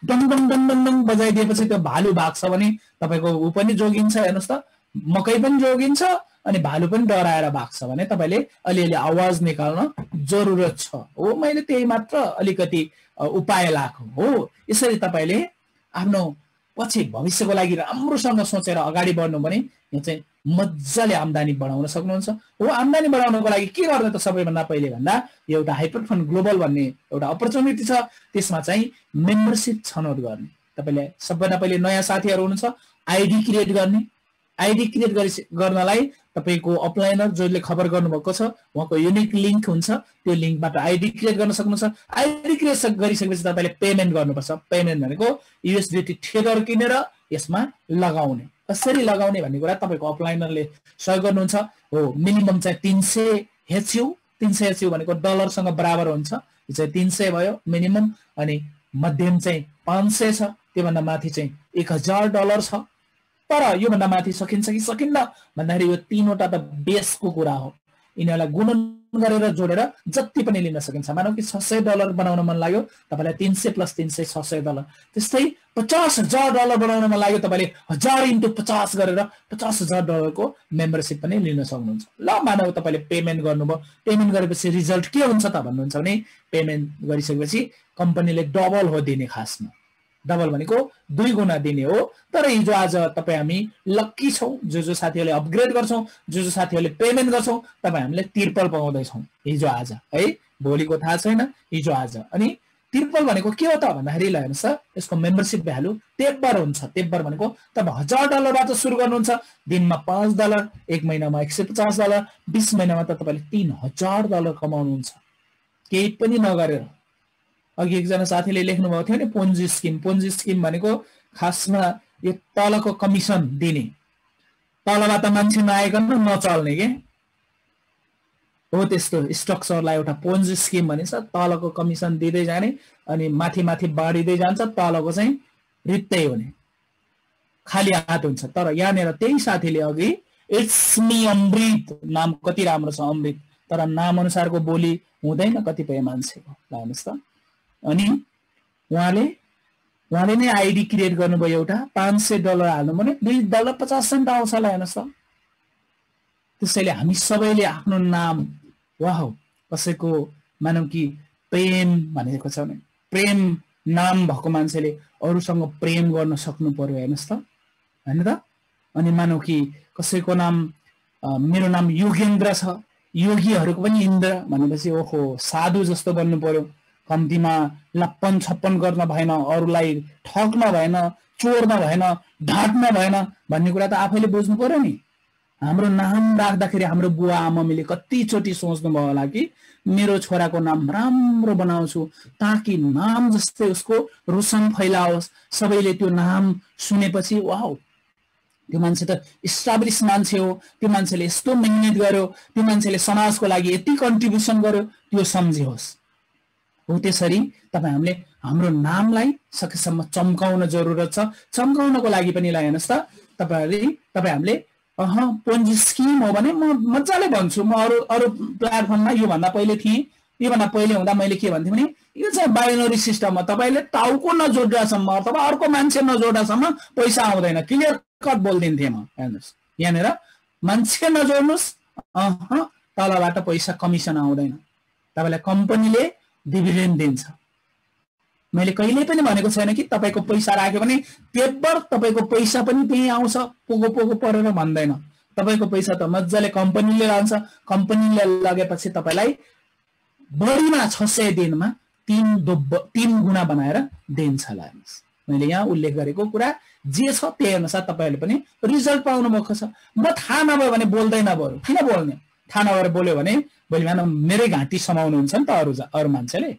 डङ डङ डङ डङ डङ बजाइदिएपछि त्यो भालु भाग्छ भने तपाईको ऊ पनि जोगिन्छ। हेर्नुहोस् त, मकै पनि जोगिन्छ अनि भालु पनि डराएर भाग्छ भने तपाईले अलिअलि आवाज निकाल्न जरुरत छ हो। मैले त्यही मात्र अलिकति उपाय लाएको हो। यसरी तपाईले आफ्नो पछि भविष्यको लागि राम्रोसँग सोचेर अगाडि बढ्नु भने यहाँ चाहिँ मजाले आम्दानी बढाउन सक्नुहुन्छ हो। आम्दानी बढाउनको लागि के गर्ने त सबैभन्दा पहिले भन्दा एउटा हाइपरफन्ड ग्लोबल भन्ने एउटा अपर्च्युनिटी छ, त्यसमा चाहिँ मेम्बरशिप छनौट गर्ने। तपाईले सबैभन्दा पहिले नयाँ साथीहरू हुनुहुन्छ, आइडी क्रिएट गर्ने। आइडी क्रिएट गर्नलाई तपाईको अपलाइनर जसले खबर गर्नुभएको छ उहाँको युनिक लिंक हुन्छ, त्यो लिंकबाट आइडी क्रिएट गर्न सक्नुहुन्छ। आइडी क्रिएट गरिसकेपछि तपाईले पेमेन्ट गर्नुपर्छ। पेमेन्ट भनेको युएसडीटी ठेगर किनेर यसमा लगाउने। कसरी लगाउने भन्ने कुरा तपाईको अपलाइनरले सहयोग गर्नुहुन्छ हो। मिनिमम चाहिँ 300 HU, 300 HU भनेको डलरसँग बराबर हुन्छ, यो चाहिँ 300 भयो मिनिमम। अनि मध्यम चाहिँ 500 छ, त्योभन्दा माथि चाहिँ $1000 छ। तर यो भन्दा माथि सकिन्छ कि सकिन्न भन्दाखेरि यो तीनवटा त बेसको कुरा हो। यिनीहरूलाई गुणन गरेर जोडेर जति पनि लिन सकिन्छ। मानौ कि $600 बनाउन मन लाग्यो तपाईलाई 300 + 300 $600। त्यस्तै $50,000 बनाउन मन लाग्यो तपाईले 1000 × 50 गरेर $50,000 को मेम्बरशिप पनि लिन सक्नुहुन्छ। ल मानौ तपाईले पेमेन्ट गर्नुभयो, पेमेन्ट गरेपछि रिजल्ट के हुन्छ त भन्नुहुन्छ भने पेमेन्ट गरिसकेपछि कम्पनीले डबल हो दिने। खासमा डबल भनेको 2 गुणा दिने हो। तर हिजो आज तपाई हामी लक्की छौं, जो साथीहरुले अपग्रेड गर्छौं, जो साथीहरुले पेमेन्ट गर्छौं, तपाई हामीले ट्रिपल पाउँदै छौं हिजो आज है। भोलिको थाहा छैन, हिजो आज। अनि ट्रिपल भनेको के हो त भन्दाखेरि ल हेर्नुस् त, यसको मेम्बरशिप भ्यालु तेब्बर हुन्छ। तेब्बर भनेको तपाई $1000 बाट सुरु गर्नुहुन्छ, दिनमा $5, एक महिनामा $150, 20 महिनामा त तपाईले $3000 कमाउनुहुन्छ केही पनि नगरेर। अघि एकजना साथीले लेख्नु भएको थियो नि पोन्जी स्किम। पोन्जी स्किम भनेको खासमा यो तलको कमिसन दिने, तलबाट मान्छे नआइकन नचल्ने के हो, त्यस्तो स्ट्रक्चरलाई एउटा पोन्जी स्किम भनिन्छ। तलको कमिसन दिँदै जाने अनि माथि माथि बढिँदै जान्छ, तलको चाहिँ रित्तै हुने, खाली हात हुन्छ। तर यहाँनिर त्यही साथीले अघि इट्स मी अमृत, नाम कति राम्रो छ अमृत, तर नाम अनुसारको बोली हुँदैन कतिपय मान्छेको। ल हेर्नुस् त, अनि उहाँले नै आइडी क्रिएट गर्नुभयो, एउटा $500 हाल्नु भने $2.50 आउँछ। ल हेर्नुस् त, त्यसैले हामी सबैले आफ्नो नाम वाह कसैको मानौ कि प्रेम भनेको छ भने प्रेम नाम भएको मान्छेले अरूसँग प्रेम गर्न सक्नु पर्यो। हेर्नुस् त, हैन त। अनि मानौ कि कसैको नाम मेरो नाम योगेन्द्र छ, योगीहरूको पनि इन्द्र भनेपछि ओहो साधु जस्तो बन्नु पर्यो। कम्तीमा लप्पन छप्पन गर्न भएन, अरूलाई ठग्न भएन, चोर्न भएन, ढाट्न भएन भन्ने कुरा त आफैले बुझ्नु पर्यो नि। हाम्रो नाम राख्दाखेरि हाम्रो बुवा आमाले कतिचोटि सोच्नु भयो होला कि मेरो छोराको नाम राम्रो बनाउँछु ताकि नाम जस्तै उसको रोशन फैलाओस्, सबैले त्यो नाम सुनेपछि वाउ त्यो मान्छे त इस्टाब्लिश मान्छे हो, त्यो मान्छेले यस्तो मेहनत गर्यो, त्यो मान्छेले समाजको लागि यति कन्ट्रिब्युसन गर्यो, त्यो सम्झियोस् हो। त्यसरी तपाई हामीले हाम्रो नामलाई सकेसम्म चम्काउन जरुरत छ। चम्काउनको लागि पनि ल हेर्नुस् त, तपाई हामीले पोन्जी स्किम हो भने म मजाले भन्छु। म अरू प्लेटफर्ममा यो भन्दा पहिले थिए, यो भन्दा पहिले हुँदा मैले के भन्थे भने यो चाहिँ बाइनरी सिस्टम हो, तपाईले टाउको नजोड्दासम्म अथवा अर्को मान्छे नजोड्दासम्म पैसा आउँदैन, क्लियर कट बोल्दिन्थे म। हेर्नुस् यहाँनिर मान्छे नजोड्नुस्, तलबाट पैसा कमिसन आउँदैन, तपाईलाई कम्पनीले डिभिडेन्ड दिन्छ। मैले कहिले पनि भनेको छैन कि तपाईको पैसा राख्यो भने तेब्बर तपाईको पैसा पनि त्यही आउँछ पोको पोको परेर भन्दैन। तपाईको पैसा त मज्जाले कम्पनीले लान्छ, कम्पनीले लगेपछि तपाईलाई बढीमा 600 दिनमा 3 गुणा बनाएर दिन्छ। लाग्नुस् मैले यहाँ उल्लेख गरेको कुरा जे छ त्यही अनुसार तपाईहरुले पनि रिजल्ट पाउनु भएको छ। म थाहा नभए भने बोल्दैन, बरु किन बोल्ने, थाहा नभएर बोल्यो भने भोलि बिहान मेरै घाँटी समाउनुहुन्छ नि त अरू मान्छेले।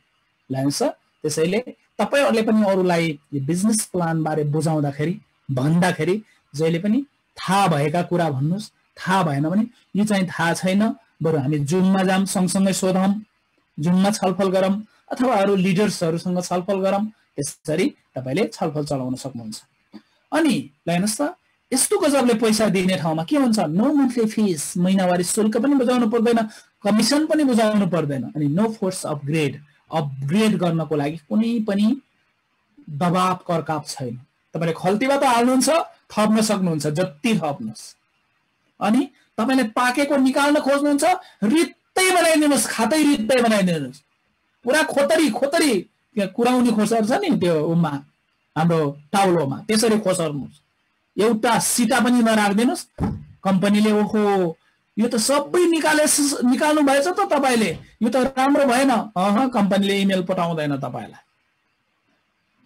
लाग्नुस् त्यसैले तपाईहरुले पनि अरूलाई यो बिजनेस प्लान बारे बुझाउँदाखेरि भन्दाखेरि जहिले पनि थाहा भएका कुरा भन्नुस्, थाहा भएन भने यो चाहिँ थाहा छैन, बरु हामी जुममा जाम, सँगसँगै सोधौं, जुममा छलफल गरौँ अथवा अरू लिडर्सहरुसँग छलफल गरौँ। त्यसरी तपाईले छलफल चलाउन सक्नुहुन्छ। अनि ल हेर्नुस् त, यस्तो गजबले पैसा दिने ठाउँमा के हुन्छ, नो मन्थली फिस, महिनावारी शुल्क पनि बुझाउनु पर्दैन, कमिसन पनि बुझाउनु पर्दैन, अनि नो फोर्स अपग्रेड, अपग्रेड गर्नको लागि कुनै पनि दबाव करकाप छैन। तपाईले खल्तीबाट हाल्नुहुन्छ, थप्न सक्नुहुन्छ, जति थप्नुहोस्। अनि तपाईले पाकेको निकाल्न खोज्नुहुन्छ, रित्तै बनाइदिनुहोस्, खातै रित्तै बनाइदिनुहोस्। पुरा खोतरी कुराउनी खोसर्छ नि त्यो उमा हाम्रो टाउलोमा, त्यसरी खोसर्नुहोस्। एउटा सिटा पनि नराख्दिनुहोस्। कम्पनीले ओहो यो त सबै निकाल्नु भएछ त तपाईले, यो त राम्रो भएन, कम्पनीले इमेल पठाउँदैन तपाईलाई।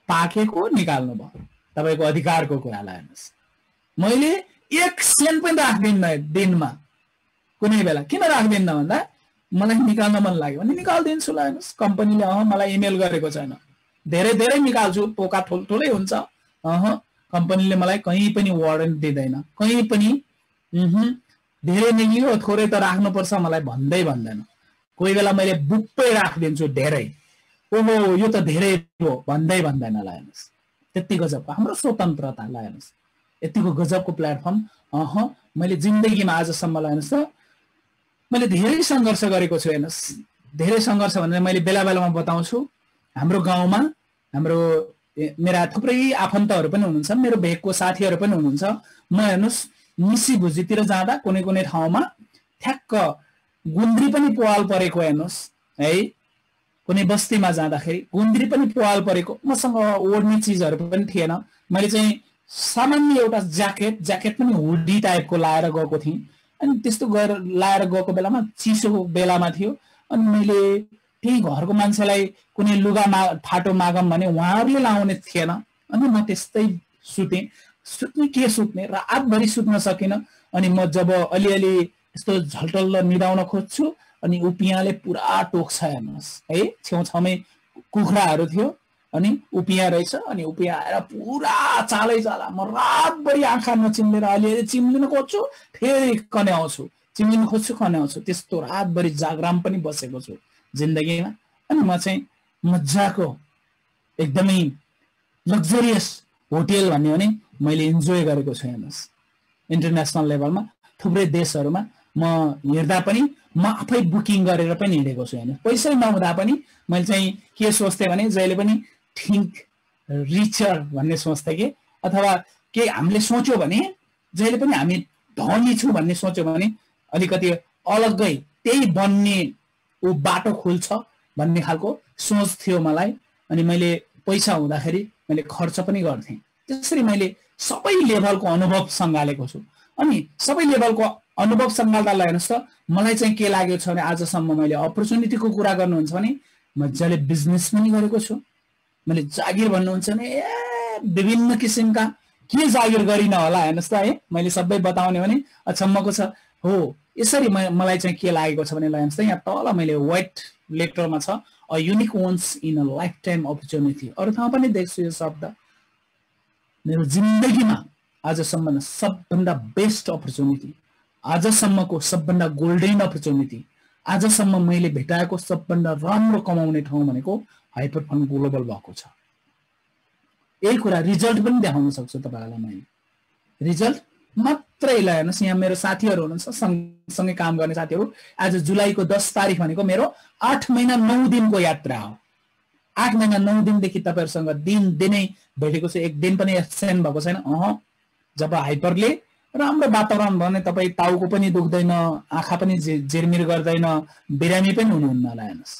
पाकेको निकाल्नु भयो, तपाईको अधिकारको कुरालाई हेर्नुस्। मैले 1 सेन्ट पनि राख्दिन्न दिनमा, कुनै बेला। किन राख्दिन्न भन्दा मलाई निकाल्न मन लाग्यो भने निकाल्दिन्छु ल। हेर्नुस्, कम्पनीले मलाई इमेल गरेको छैन, धेरै निकाल्छु, पोका ठुलै हुन्छ। कम्पनीले मलाई कहीँ पनि वारेन्ट दिँदैन, कहीँ पनि धेरै नै लियो थोरै त राख्नुपर्छ मलाई भन्दैन। कोही बेला मैले बुक्कै राखिदिन्छु धेरै, ओहो यो त धेरै हो भन्दैन ल। हेर्नुस्, त्यति गजबको हाम्रो स्वतन्त्रता ल। हेर्नुस्, यतिको गजबको प्लेटफर्म मैले जिन्दगीमा आजसम्म ल। हेर्नुस् त मैले धेरै सङ्घर्ष गरेको छु। हेर्नुस्, धेरै सङ्घर्ष भनेर मैले बेला बेलामा बताउँछु। हाम्रो गाउँमा हाम्रो मेरा थुप्रै आफन्तहरू पनि हुनुहुन्छ, मेरो भेगको साथीहरू पनि हुनुहुन्छ। म हेर्नुस् मिसी भुजीतिर जाँदा कुनै ठाउँमा ठ्याक्क गुन्द्री पनि पोवाल परेको हेर्नुस् है। कुनै बस्तीमा जाँदाखेरि गुन्द्री पनि पोवाल परेको, मसँग ओढ्ने चिजहरू पनि थिएन। मैले चाहिँ सामान्य एउटा ज्याकेट पनि हुडी टाइपको लाएर गएको थिएँ। अनि त्यस्तो लाएर गएको बेलामा चिसो बेलामा थियो। अनि मैले त्यही घरको मान्छेलाई कुनै लुगा फाटो मागम भने उहाँहरूले लाउने थिएन। अनि म त्यस्तै सुत्ने रातभरि सुत्न सकिनँ। अनि म जब अलिअलि यस्तो झल्टल्ल निदाउन खोज्छु अनि उपियाँले पुरा टोक्छ। हेर्नुहोस् है, छेउछाउमै कुखुराहरू थियो अनि उपियाँ रहेछ। अनि उपियाँ आएर पुरा चाला म रातभरि आँखा नचिम्लेर अलिअलि चिम्लिन खोज्छु, फेरि कन्याउँछु, चिम्लिन खोज्छु, कन्याउँछु। त्यस्तो रातभरि जागराम पनि बसेको छु जिन्दगीमा। अनि म चाहिँ मजाको एकदमै लग्जरियस होटल भन्ने भने मैले इन्जोय गरेको छु। हेर्नुहोस्, इन्टरनेसनल लेभलमा थुप्रै देशहरूमा म हिँड्दा पनि म आफै बुकिङ गरेर पनि हिँडेको छु। हेर्नुहोस्, पैसै नहुँदा पनि मैले चाहिँ के सोच्थेँ भने जहिले पनि थिङ्क रिचर भन्ने सोच्थेँ कि, अथवा के हामीले सोच्यो भने जहिले पनि हामी धनी छु भन्ने सोच्यो भने अलिकति अलग्गै त्यही बन्ने ऊ बाटो खुल्छ भन्ने खालको सोच थियो मलाई। अनि मैले पैसा हुँदाखेरि मैले खर्च पनि गर्थेँ। त्यसरी मैले सबै लेभलको अनुभव सँगालेको छु। अनि सबै लेभलको अनुभव सँगाल्दा हेर्नुहोस् त मलाई चाहिँ के लागेको छ भने आजसम्म मैले अपर्च्युनिटीको कुरा गर्नुहुन्छ भने मजाले बिजनेस पनि गरेको छु। मैले जागिर भन्नुहुन्छ भने विभिन्न किसिमका के जागिर गरिन होला। हेर्नुहोस् त है, मैले सबै बताउने भने अचम्मको छ। हो, यसरी मलाई चाहिँ के लागेको छ भने हेर्नुहोस् त यहाँ तल मैले व्हाइट लेटरमा छ, a unique once in a lifetime opportunity. अरू ठाउँ पनि देख्छु यो शब्द। मेरो जिन्दगीमा आजसम्म सबभन्दा बेस्ट अपर्च्युनिटी, आजसम्मको सबभन्दा गोल्डन अपर्च्युनिटी, आजसम्म मैले भेटाएको सबभन्दा राम्रो कमाउने ठाउँ भनेको हाइपरफन्ड ग्लोबल भएको छ। यही कुरा रिजल्ट पनि देखाउन सक्छु तपाईहरुलाई। मैले रिजल्ट मात्रै ल। हेर्नुस्, यहाँ मेरो साथीहरू हुनुहुन्छ, सँगै काम गर्ने साथीहरू। आज जुलाईको 10 तारिक भनेको मेरो 8 महिना 9 दिनको यात्रा हो। 8 महिना 9 दिनदेखि तपाईहरुसँग दिनै भेटेको छु, एक दिन पनि एब्सेन्ट भएको छैन। जब हाइपरले राम्रो वातावरण भने तपाई टाउको पनि दुख्दैन, आँखा पनि झिरमिर गर्दैन, बिरामी पनि हुनुहुन्न। ल हेर्नुस्,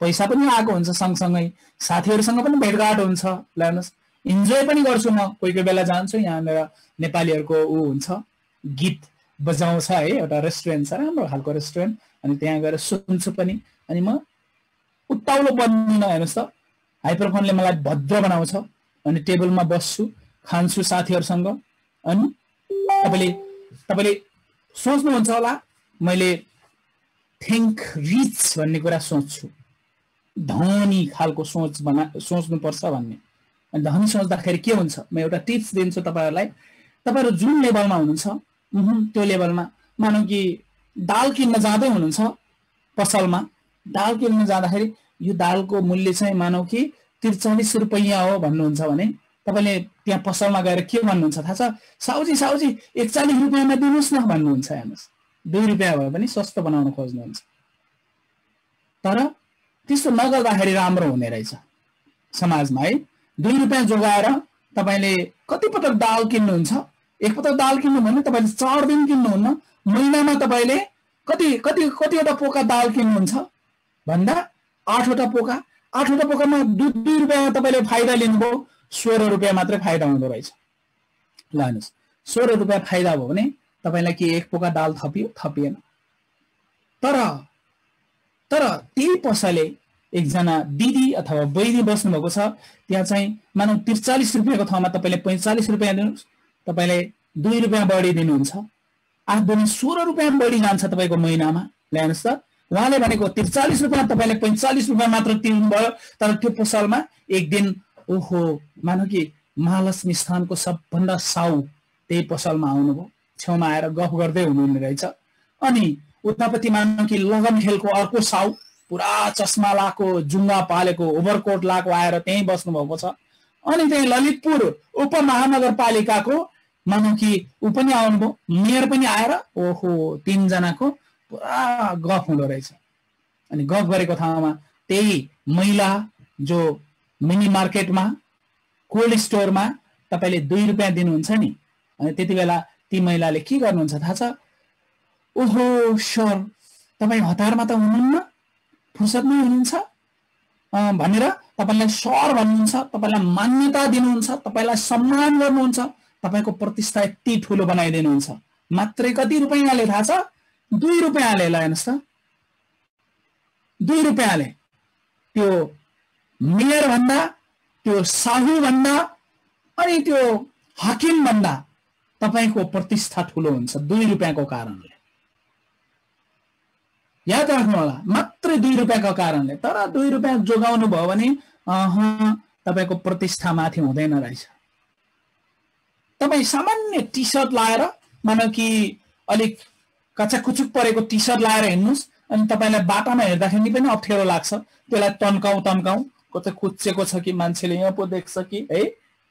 पैसा पनि आएको हुन्छ, सँगसँगै साथीहरूसँग पनि भेटघाट हुन्छ। ल हेर्नुस्, इन्जोय पनि गर्छु म। कोही कोही बेला जान्छु, यहाँ मेरा नेपालीहरूको ऊ हुन्छ, गीत बजाउँछ है, एउटा रेस्टुरेन्ट छ, राम्रो खालको रेस्टुरेन्ट। अनि त्यहाँ गएर सुन्छु पनि। अनि म उत्ताउलो बन्दिन। हेर्नुस् त, हाइपरफोनले मलाई भद्र बनाउँछ। अनि टेबलमा बस्छु, खान्छु साथीहरूसँग। अनि तपाईले सोच्नुहुन्छ होला मैले थिङ्क रिच भन्ने कुरा सोच्छु, धनी खालको सोच्नुपर्छ भन्ने। अनि धनी सोच्दाखेरि के हुन्छ, म एउटा टिप्स दिन्छु तपाईहरुलाई। तपाईहरु जुन लेभलमा हुनुहुन्छ त्यो लेभलमा, मानौ कि दाल किन्न जाँदै हुनुहुन्छ पसलमा, दाल किन्न जाँदाखेरि यो दालको मूल्य चाहिँ मानौ कि 43 रुपैयाँ हो भन्नुहुन्छ भने तपाईले त्यहाँ पसलमा गएर के भन्नुहुन्छ थाहा छ? साउजी 41 रुपैयाँमा दिनुस् न भन्नुहुन्छ। हेर्नुस्, 2 रुपैयाँ भए पनि सस्तो बनाउन खोज्नुहुन्छ। तर त्यस्तो नगर्दाखेरि राम्रो हुने रहेछ समाजमा है। 2 रुपैयाँ जोगाएर तपाईले कति पटक दाल किन्नुहुन्छ? एक पटक दाल किन्नु भने तपाईले 4 दिन किन्नुहुन्न, महिनामा तपाईले कतिवटा पोका दाल किन्नुहुन्छ भन्दा 8 वटा पोका, 8 वटा पोकामा 2 रुपैयाँ तपाईले फाइदा लिनुभयो, 16 रुपैयाँ मात्रै फाइदा हुँदो रहेछ। ल हेर्नुस्, 16 रुपैयाँ फाइदा भयो भने तपाईलाई के एक पोका दाल थपियो? थपिएन। तर त्यही पसले एकजना दिदी अथवा बहिनी बस्नु भएको छ, त्यहाँ चाहिँ मानौ 43 रुपैयाँको ठाउँमा तपाईले 45 रुपैयाँ दिनुस्, तपाईले 2 रुपैयाँ बढी दिनुहुन्छ, 8 दुनी 16 रुपैयाँ बढी जान्छ तपाईको महिनामा। ल हेर्नुस् त, उहाँले भनेको 43 रुपैयाँ तपाईले 45 रुपैयाँ मात्र तिर्नुभयो, तर त्यो पसलमा एक दिन ओहो मानौ कि महालक्ष्मी स्थानको सबभन्दा साउ त्यही पसलमा आउनुभयो, छेउमा आएर गफ गर्दै हुनुहुने रहेछ। अनि उतापट्टि मानौ कि लगन खेलको अर्को साउ, पुरा चस्मा लाको, जुङ्गा पालेको, ओभरकोट लाको आएर त्यही बस्नु भएको छ। अनि त्यही ललितपुर उपमहानगरपालिकाको मानौ कि ऊ पनि आउनुभयो, मेयर पनि आएर ओहो 3 जनाको पुरा गफ हुँदो रहेछ। अनि गफ गरेको ठाउँमा त्यही महिला जो मिनी मार्केटमा कोल्ड स्टोरमा तपाईले 2 रुपैयाँ दिनुहुन्छ नि, अनि त्यति बेला ती महिलाले के गर्नुहुन्छ थाहा छ? ओहो सर तपाई हतारमा त हुनुहुन्न, फुर्सदमै हुनुहुन्छ भनेर तपाईलाई सर भन्नुहुन्छ, तपाईलाई मान्यता दिनुहुन्छ, तपाईलाई सम्मान गर्नुहुन्छ, तपाईको प्रतिष्ठा यति ठुलो बनाइदिनुहुन्छ। मात्रै कति रुपैयाँले थाहा छ? 2 रुपैयाँले। ल हेर्नुस् त, 2 रुपैयाँले त्यो मेयर भन्दा, त्यो साहु भन्दा, अनि त्यो हाकिम भन्दा तपाईको प्रतिष्ठा ठुलो हुन्छ 2 रुपैयाँको कारणले। याद राख्नु होला, मात्रै 2 रुपैयाँको कारणले। तर 2 रुपैयाँ जोगाउनु भयो भने तपाईको प्रतिष्ठा माथि हुँदैन रहेछ। तपाई सामान्य टी सर्ट लाएर, मानौ कि अलिक कचाकुचुक परेको टी सर्ट लाएर हिँड्नुस्, अनि तपाईलाई बाटामा हेर्दाखेरि पनि अप्ठ्यारो लाग्छ, त्यसलाई तन्काउ कतै कुच्चेको छ कि, मान्छेले यहाँ पो देख्छ कि है,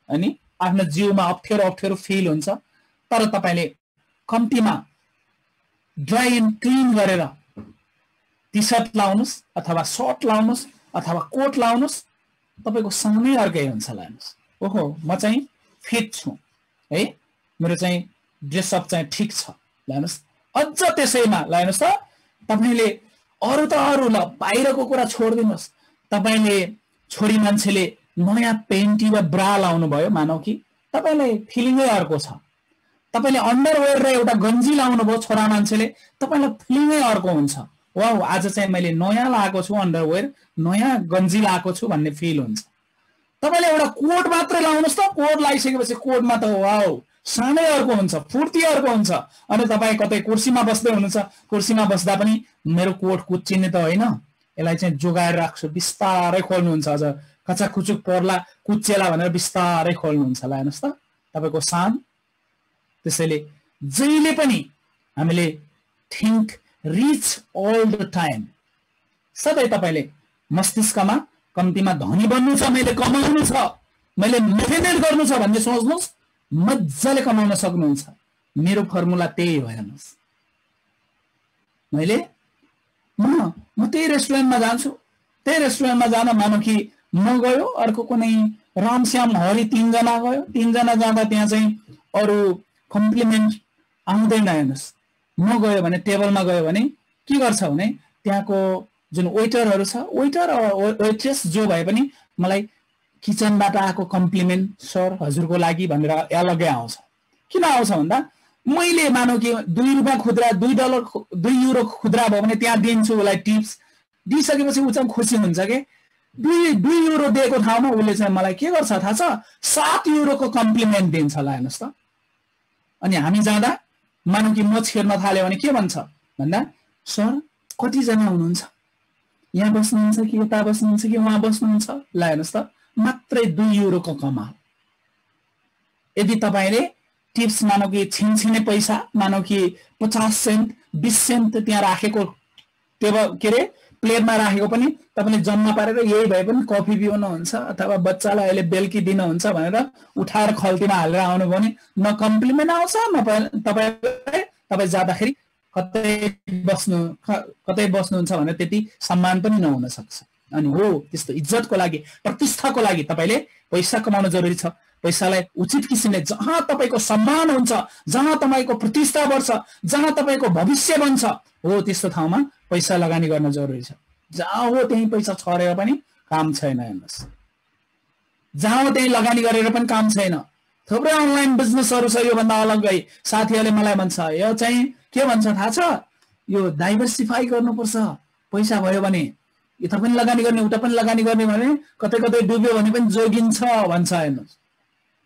अनि आफ्नो जिउमा अप्ठ्यारो फिल हुन्छ। तर तपाईले कम्तीमा ड्राई एन्ड क्लिन गरेर टी सर्ट लाउनुस् अथवा सर्ट लाउनुस् अथवा कोट लाउनुस्, तपाईको सामै अर्कै हुन्छ। लाउनुस्, ओहो म चाहिँ फिट छु है, मेरो चाहिँ ड्रेसअप चाहिँ ठिक छ। लाउनुस्, अझ त्यसैमा लाउनुस् त तपाईले अरु त अरु ल बाहिरको कुरा छोड्दिनुस्, तपाईले छोरी मान्छेले नयाँ पेन्टी वा ब्रा लाउनु भयो, मानौ कि तपाईलाई फिलिङै अर्को छ। तपाईले अन्डरवेयर र एउटा गन्जी लाउनु भयो छोरा मान्छेले, तपाईलाई फिलिङै अर्को हुन्छ। वाउ आज चाहिँ मैले नयाँ लाएको छु अन्डरवेयर, नयाँ गन्जी लाएको छु भन्ने फिल हुन्छ। तपाईले एउटा कोट मात्र लाउनुस् त, कोट लगाइसकेपछि कोटमा त वाउ सानै अर्को हुन्छ, फुर्ती अर्को हुन्छ। अनि तपाईँ कतै कुर्सीमा बस्दै हुनुहुन्छ, कुर्सीमा बस्दा पनि मेरो कोट कुच्चिने त होइन, यसलाई चाहिँ जोगाएर राख्छु, बिस्तारै खोल्नुहुन्छ। अझ कचाकुचुक पर्ला कुच्चेला भनेर बिस्तारै खोल्नुहुन्छ। ल हेर्नुहोस् त तपाईको शान। त्यसैले जहिले पनि हामीले think rich all the time. सधैँ तपाईले मस्तिष्कमा कम्तीमा धनी बन्नु छ, मैले कमाउनु छ, मैले मेहनत गर्नु छ भन्ने सोच्नुहोस्, मजाले कमाउन सक्नुहुन्छ। मेरो फर्मुला त्यही हो। हेर्नुहोस्, मैले म त्यही रेस्टुरेन्टमा जान्छु, त्यही रेस्टुरेन्टमा जान मानौ कि म गयो, अर्को कुनै रामश्याम हरि 3 जना गयो, 3 जना जाँदा त्यहाँ चाहिँ अरू कम्प्लिमेन्ट आउँदैन। हेर्नुहोस्, म गयो भने टेबलमा गयो भने के गर्छ भने त्यहाँको जुन वेटरहरू छ, वेटर वेट्रेस जो भए पनि मलाई किचनबाट आएको कम्प्लिमेन्ट सर हजुरको लागि भनेर अलग्गै आउँछ। किन आउँछ भन्दा मैले मानौ कि 2 रुपैयाँ खुद्रा, 2 युरो खुद्रा भयो भने त्यहाँ दिन्छु उसलाई टिप्स, दिइसकेपछि ऊ चाहिँ खुसी हुन्छ के। 2 युरो दिएको ठाउँमा उसले चाहिँ मलाई के गर्छ थाहा छ? 7 युरोको कम्प्लिमेन्ट दिन्छ। ल हेर्नुहोस् त। अनि हामी जाँदा मानौ कि म छेर्न थाल्यो भने के भन्छ भन्दा सर कतिजना हुनुहुन्छ, यहाँ बस्नुहुन्छ कि यता बस्नुहुन्छ कि उहाँ बस्नुहुन्छ? ल हेर्नुहोस् त, मात्रै 2 युरोको कमाल। यदि तपाईले टिप्स मानौ कि छिनछिने पैसा, मानौ कि 50 सेन्ट 20 सेन्ट त्यहाँ राखेको टेबल के रे प्लेटमा राखेको पनि तपाईले जम्मा पारेर यही भए पनि कफी पिउनुहुन्छ अथवा बच्चालाई अहिले बेलुकी दिनुहुन्छ भनेर उठाएर खल्तीमा हालेर आउनु भने न कम्प्लिमेन्ट आउँछ, न तपाईँ जाँदाखेरि कतै बस्नुहुन्छ भने त्यति सम्मान पनि नहुन सक्छ। अनि हो त्यस्तो इज्जतको लागि प्रतिष्ठाको लागि तपाईले पैसा कमाउन जरुरी छ। पैसालाई उचित किसिमले जहाँ तपाईको सम्मान हुन्छ, जहाँ तपाईको प्रतिष्ठा बढ्छ, जहाँ तपाईको भविष्य बन्छ, हो त्यस्तो ठाउँमा पैसा लगानी गर्न जरुरी छ। जहाँ हो त्यही पैसा छरेर पनि काम छैन। हेर्नुस्, जहाँ हो त्यही लगानी गरेर पनि काम छैन। थुप्रै अनलाइन बिजनेसहरु छ योभन्दा अलग्गै। साथीहरुले मलाई भन्छ यो चाहिँ के भन्छ थाहा छ, यो डाइभर्सिफाई गर्नुपर्छ। पैसा भयो भने यता पनि लगानी गर्ने उता पनि लगानी गर्ने भने कतै कतै डुब्यो भने पनि जोगिन्छ भन्छ। हेर्नुस्,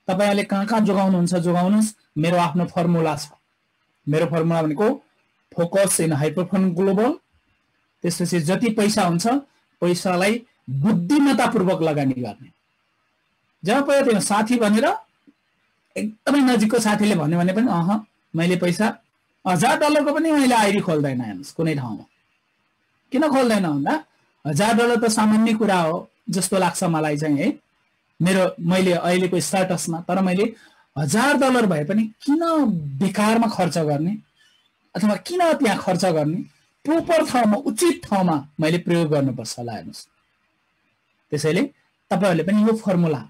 तपाईहरुले कहाँ जोगाउनुहुन्छ जोगाउनुस्, मेरो आफ्नो फर्मुला छ। मेरो फर्मुला भनेको फोकस इन हाइपरफन ग्लोबल। त्यसपछि जति पैसा हुन्छ पैसालाई बुद्धिमत्तापूर्वक लगानी गर्ने। जब पायो त्यो साथी भनेर एकदमै नजिकको साथीले भन्यो भने पनि मैले पैसा $1000 को पनि मैले आइडी खोल्दैन। हेर्नुस्, कुनै ठाउँमा किन खोल्दैन भन्दा $1000 त सामान्य कुरा हो जस्तो लाग्छ मलाई चाहिँ है, मैले अहिलेको स्टाटसमा। तर मैले $1000 भए पनि किन बेकारमा खर्च गर्ने अथवा किन त्यहाँ खर्च गर्ने, प्रोपर ठाउँमा उचित ठाउँमा मैले प्रयोग गर्नुपर्छ होला। हेर्नुस्, त्यसैले तपाईहरुले पनि यो फर्मुला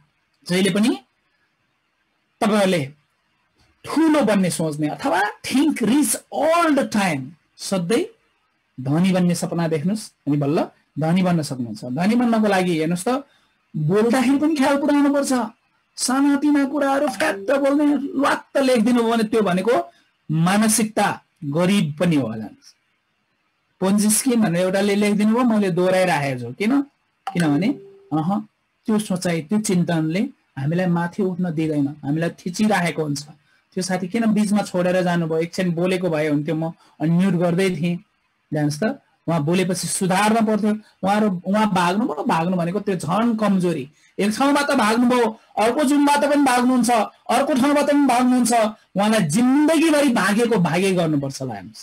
जहिले पनि तपाईहरुले ठूलो बन्ने सोच्ने अथवा think rich all the time, सधैं धनी बन्ने सपना देख्नुस् अनि बल्ल धनी बन्न सक्नुहुन्छ। धनी बन्नको लागि हेर्नुस् त बोल्दाखेरि पनि ख्याल पुर्याउनु पर्छ। सानातिना कुराहरु फ्याट्ट बोल्ने वात्त लेखिदिनु भने त्यो भनेको मानसिकता गरिब पनि हो। पोन्जी स्किम भनेर एउटाले लेखिदिनु भयो, मैले दोहोऱ्याइराखेको छु। किनभने त्यो सोचाइ त्यो चिन्तनले हामीलाई माथि उठ्न दिँदैन, हामीलाई थिचिराखेको हुन्छ। त्यो साथी किन बीचमा छोडेर जानुभयो, एकछिन बोलेको भए हुन्थ्यो, म अनम्युट गर्दै थिएँ। जानुहोस् त, उहाँ बोलेपछि सुधार्न पर्थ्यो। उहाँ भाग्नु भनेको त्यो झन् कमजोरी। एक ठाउँबाट भाग्नुभयो, अर्को जुमबाट पनि भाग्नुहुन्छ, अर्को ठाउँबाट पनि भाग्नुहुन्छ। उहाँलाई जिन्दगीभरि भागे गर्नुपर्छ। हेर्नुस्,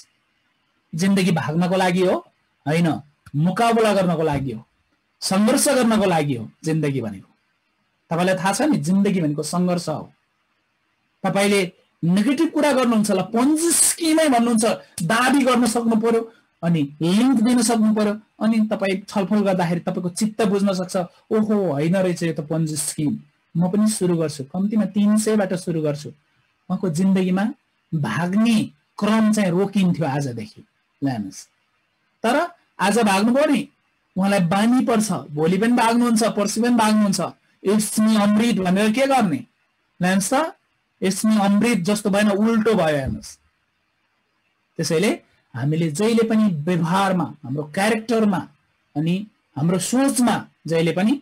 जिन्दगी भाग्नको लागि हो हैन, मुकाबला गर्नको लागि हो, संघर्ष गर्नको लागि हो जिन्दगी भनेको। तपाईलाई थाहा छ नि, जिन्दगी भनेको संघर्ष हो। तपाईले नेगेटिभ कुरा गर्नुहुन्छ ल, पोन्जी स्किमै भन्नुहुन्छ, दाबी गर्न सक्नु पर्यो अनि लिंक दिन सक्नु पर्यो। अनि तपाई छलफल गर्दाखेरि तपाईको चित्त बुझ्न सक्छ, ओहो हैन रहेछ यो त पोन्जी स्किम, म पनि सुरु गर्छु, कम्तीमा 300 बाट सुरु गर्छु। उहाँको जिन्दगीमा भाग्ने क्रम चाहिँ रोकिन्थ्यो आजदेखि। हेर्नुस्, तर आज भाग्नुभयो नि, उहाँलाई बानी पर्छ, भोलि पनि भाग्नुहुन्छ, पर्सि पनि भाग्नुहुन्छ। इट्स मी अमृत भनेर के गर्ने? हेर्नुस् त, इट्स मी अमृत जस्तो भएन, उल्टो भयो। हेर्नुस्, त्यसैले हामीले जहिले पनि व्यवहारमा, हाम्रो क्यारेक्टरमा अनि हाम्रो सोचमा जहिले पनि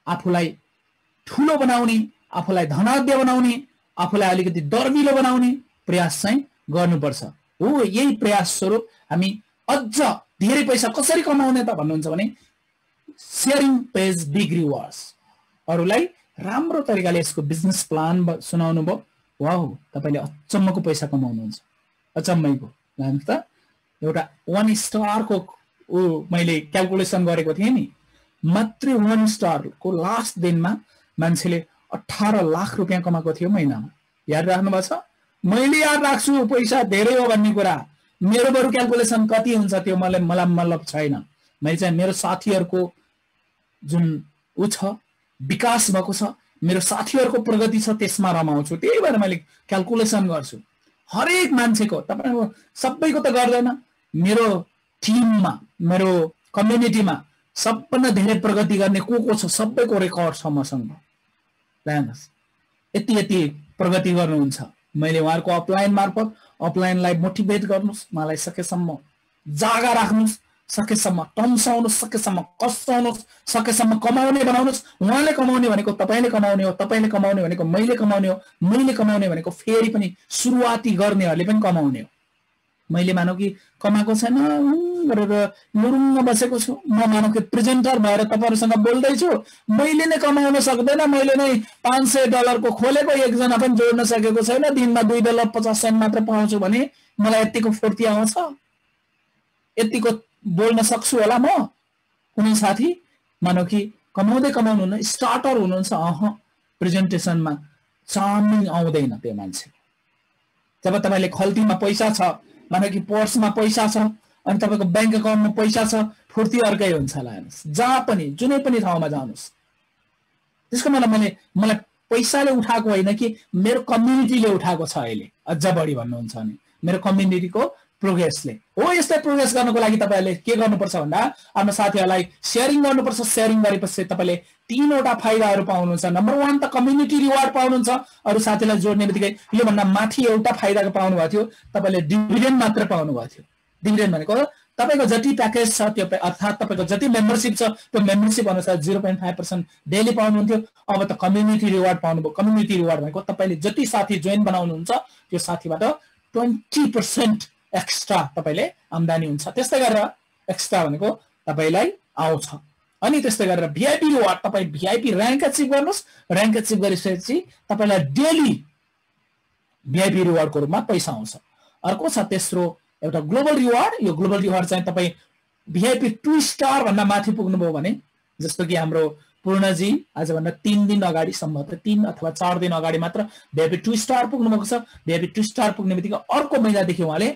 आफूलाई ठूलो बनाउने, आफूलाई धनाढ्य बनाउने, आफूलाई अलिकति दर्मिलो बनाउने प्रयास चाहिँ गर्नुपर्छ। हो, यही प्रयास स्वरूप हामी अझ धेरै पैसा कसरी कमाउने त भन्नुहुन्छ भने शेयरिङ पेज बिग रिवार्ड्स। अरूलाई राम्रो तरिकाले यसको बिजनेस प्लान सुनाउनु भयो, वाउ तपाईले अचम्मको पैसा कमाउनुहुन्छ, अचम्मैको। हेर्नुस् त, एउटा 1 स्टारको मैले क्याल्कुलेसन गरेको थिएँ नि, मात्र 1 स्टारको लास्ट दिनमा मान्छेले 18 लाख रुपैयाँ कमाएको थियो महिनामा। याद राख्नु भएको छ? मैले याद राख्छु पैसा धेरै हो भन्ने कुरा। मेरो बरु क्याल्कुलेसन कति हुन्छ त्यो मलाई मतलब छैन। मैले चाहिँ मेरो साथीहरुको जुन छ विकास भएको छ, मेरो साथीहरुको प्रगति छ, त्यसमा रमाउँछु। त्यही भएर मैले क्याल्कुलेसन गर्छु हरेक मान्छेको। तपाईको सबैको त गर्दैन, मेरो टिममा, मेरो कम्युनिटीमा सबभन्दा धेरै प्रगति गर्ने को छ सबैको रेकर्ड छ मसँग। हेर्नुस्, यति प्रगति गर्नुहुन्छ। मैले उहाँहरुको अपलाइन मार्फत अपलाइनलाई मोटिभेट गर्नुस्, मलाई सकेसम्म जागा राख्नुस्, सकेसम्म टम्साउनुस्, सकेसम्म कसाउनुस्, सकेसम्म कमाउने बनाउनुस्। उहाँले कमाउने भनेको तपाईले कमाउने हो, तपाईले कमाउने भनेको मैले कमाउने हो, मैले कमाउने भनेको फेरि पनि सुरुवाती गर्नेहरुले पनि कमाउने हो। मैले मानौ कि कमाएको छैन गरेर लुरुङ्ग बसेको छु, म मानौ कि प्रेजेन्टर भएर तपाईहरुसँग बोल्दै छु, मैले नै कमाउन सक्दैन, मैले नै $500 को खोलेको एकजना पनि जोड्न सकेको छैन, दिनमा $2.50 मात्र पाउँछु भने मलाई यतिको फुर्ती आउँछ? यतिको बोल्न सक्छु होला म? कुनै साथी मानौ कि कमाउनु न स्टार्टर हुनुहुन्छ, प्रेजेन्टेसनमा चार्मिङ आउँदैन त्यो मान्छे। जब तपाईले खल्तीमा पैसा छ, मानौ कि पर्समा पैसा छ, अनि तपाईको बैंक अकाउन्टमा पैसा छ, फुर्ती अर्कै हुन्छ होला हेर्नुहोस्, जहाँ पनि जुनै पनि ठाउँमा जानुहोस्। त्यसको मलाई पैसाले उठाएको होइन कि मेरो कम्युनिटीले उठाएको छ अहिले, अझ बढी भन्नुहुन्छ भने मेरो कम्युनिटीको प्रोग्रेसले हो। यस्तै प्रोग्रेस गर्नको लागि तपाईँहरूले के गर्नुपर्छ भन्दा आफ्नो साथीहरूलाई सेयरिङ गर्नुपर्छ। सेयरिङ गरेपछि तपाईँले 3वटा फाइदाहरू पाउनुहुन्छ। नम्बर 1 त कम्युनिटी रिवार्ड पाउनुहुन्छ। अरू साथीलाई जोड्ने बित्तिकै योभन्दा माथि एउटा फाइदाको पाउनुभएको थियो, तपाईँले डिभिडेन्ड मात्र पाउनुभएको थियो। डिभिडेन्ड भनेको तपाईको जति प्याकेज छ त्यो अर्थात् तपाईको जति मेम्बरशिप छ त्यो मेम्बरशिप अनुसार 0.5% डेली पाउनुहुन्थ्यो। अब त कम्युनिटी रिवार्ड पाउनुभयो। कम्युनिटी रिवार्ड भनेको तपाईँले जति साथी जोइन बनाउनुहुन्छ त्यो साथीबाट 20% एक्स्ट्रा तपाईँले आम्दानी हुन्छ। त्यस्तै गरेर एक्स्ट्रा भनेको तपाईँलाई आउँछ। अनि त्यस्तै गरेर भिआइपी रिवार्ड, तपाईँ भिआइपी र्याङ्क एचिभ गर्नुहोस्। र्याङ्क एचिभ गरिसकेपछि तपाईँलाई डेली भिआइपी रिवार्डको रूपमा पैसा आउँछ। अर्को छ तेस्रो एउटा ग्लोबल रिवार्ड। यो ग्लोबल रिवार्ड चाहिँ तपाईँ भिआइपी 2 स्टार भन्दा माथि पुग्नुभयो भने, जस्तो कि हाम्रो पूर्णजी आजभन्दा 3 दिन अगाडि सम्भवतः 3 अथवा 4 दिन अगाडि मात्र भिआइपी 2 स्टार पुग्नुभएको छ। भिआइपी 2 स्टार पुग्ने बित्तिकै अर्को महिनादेखि उहाँले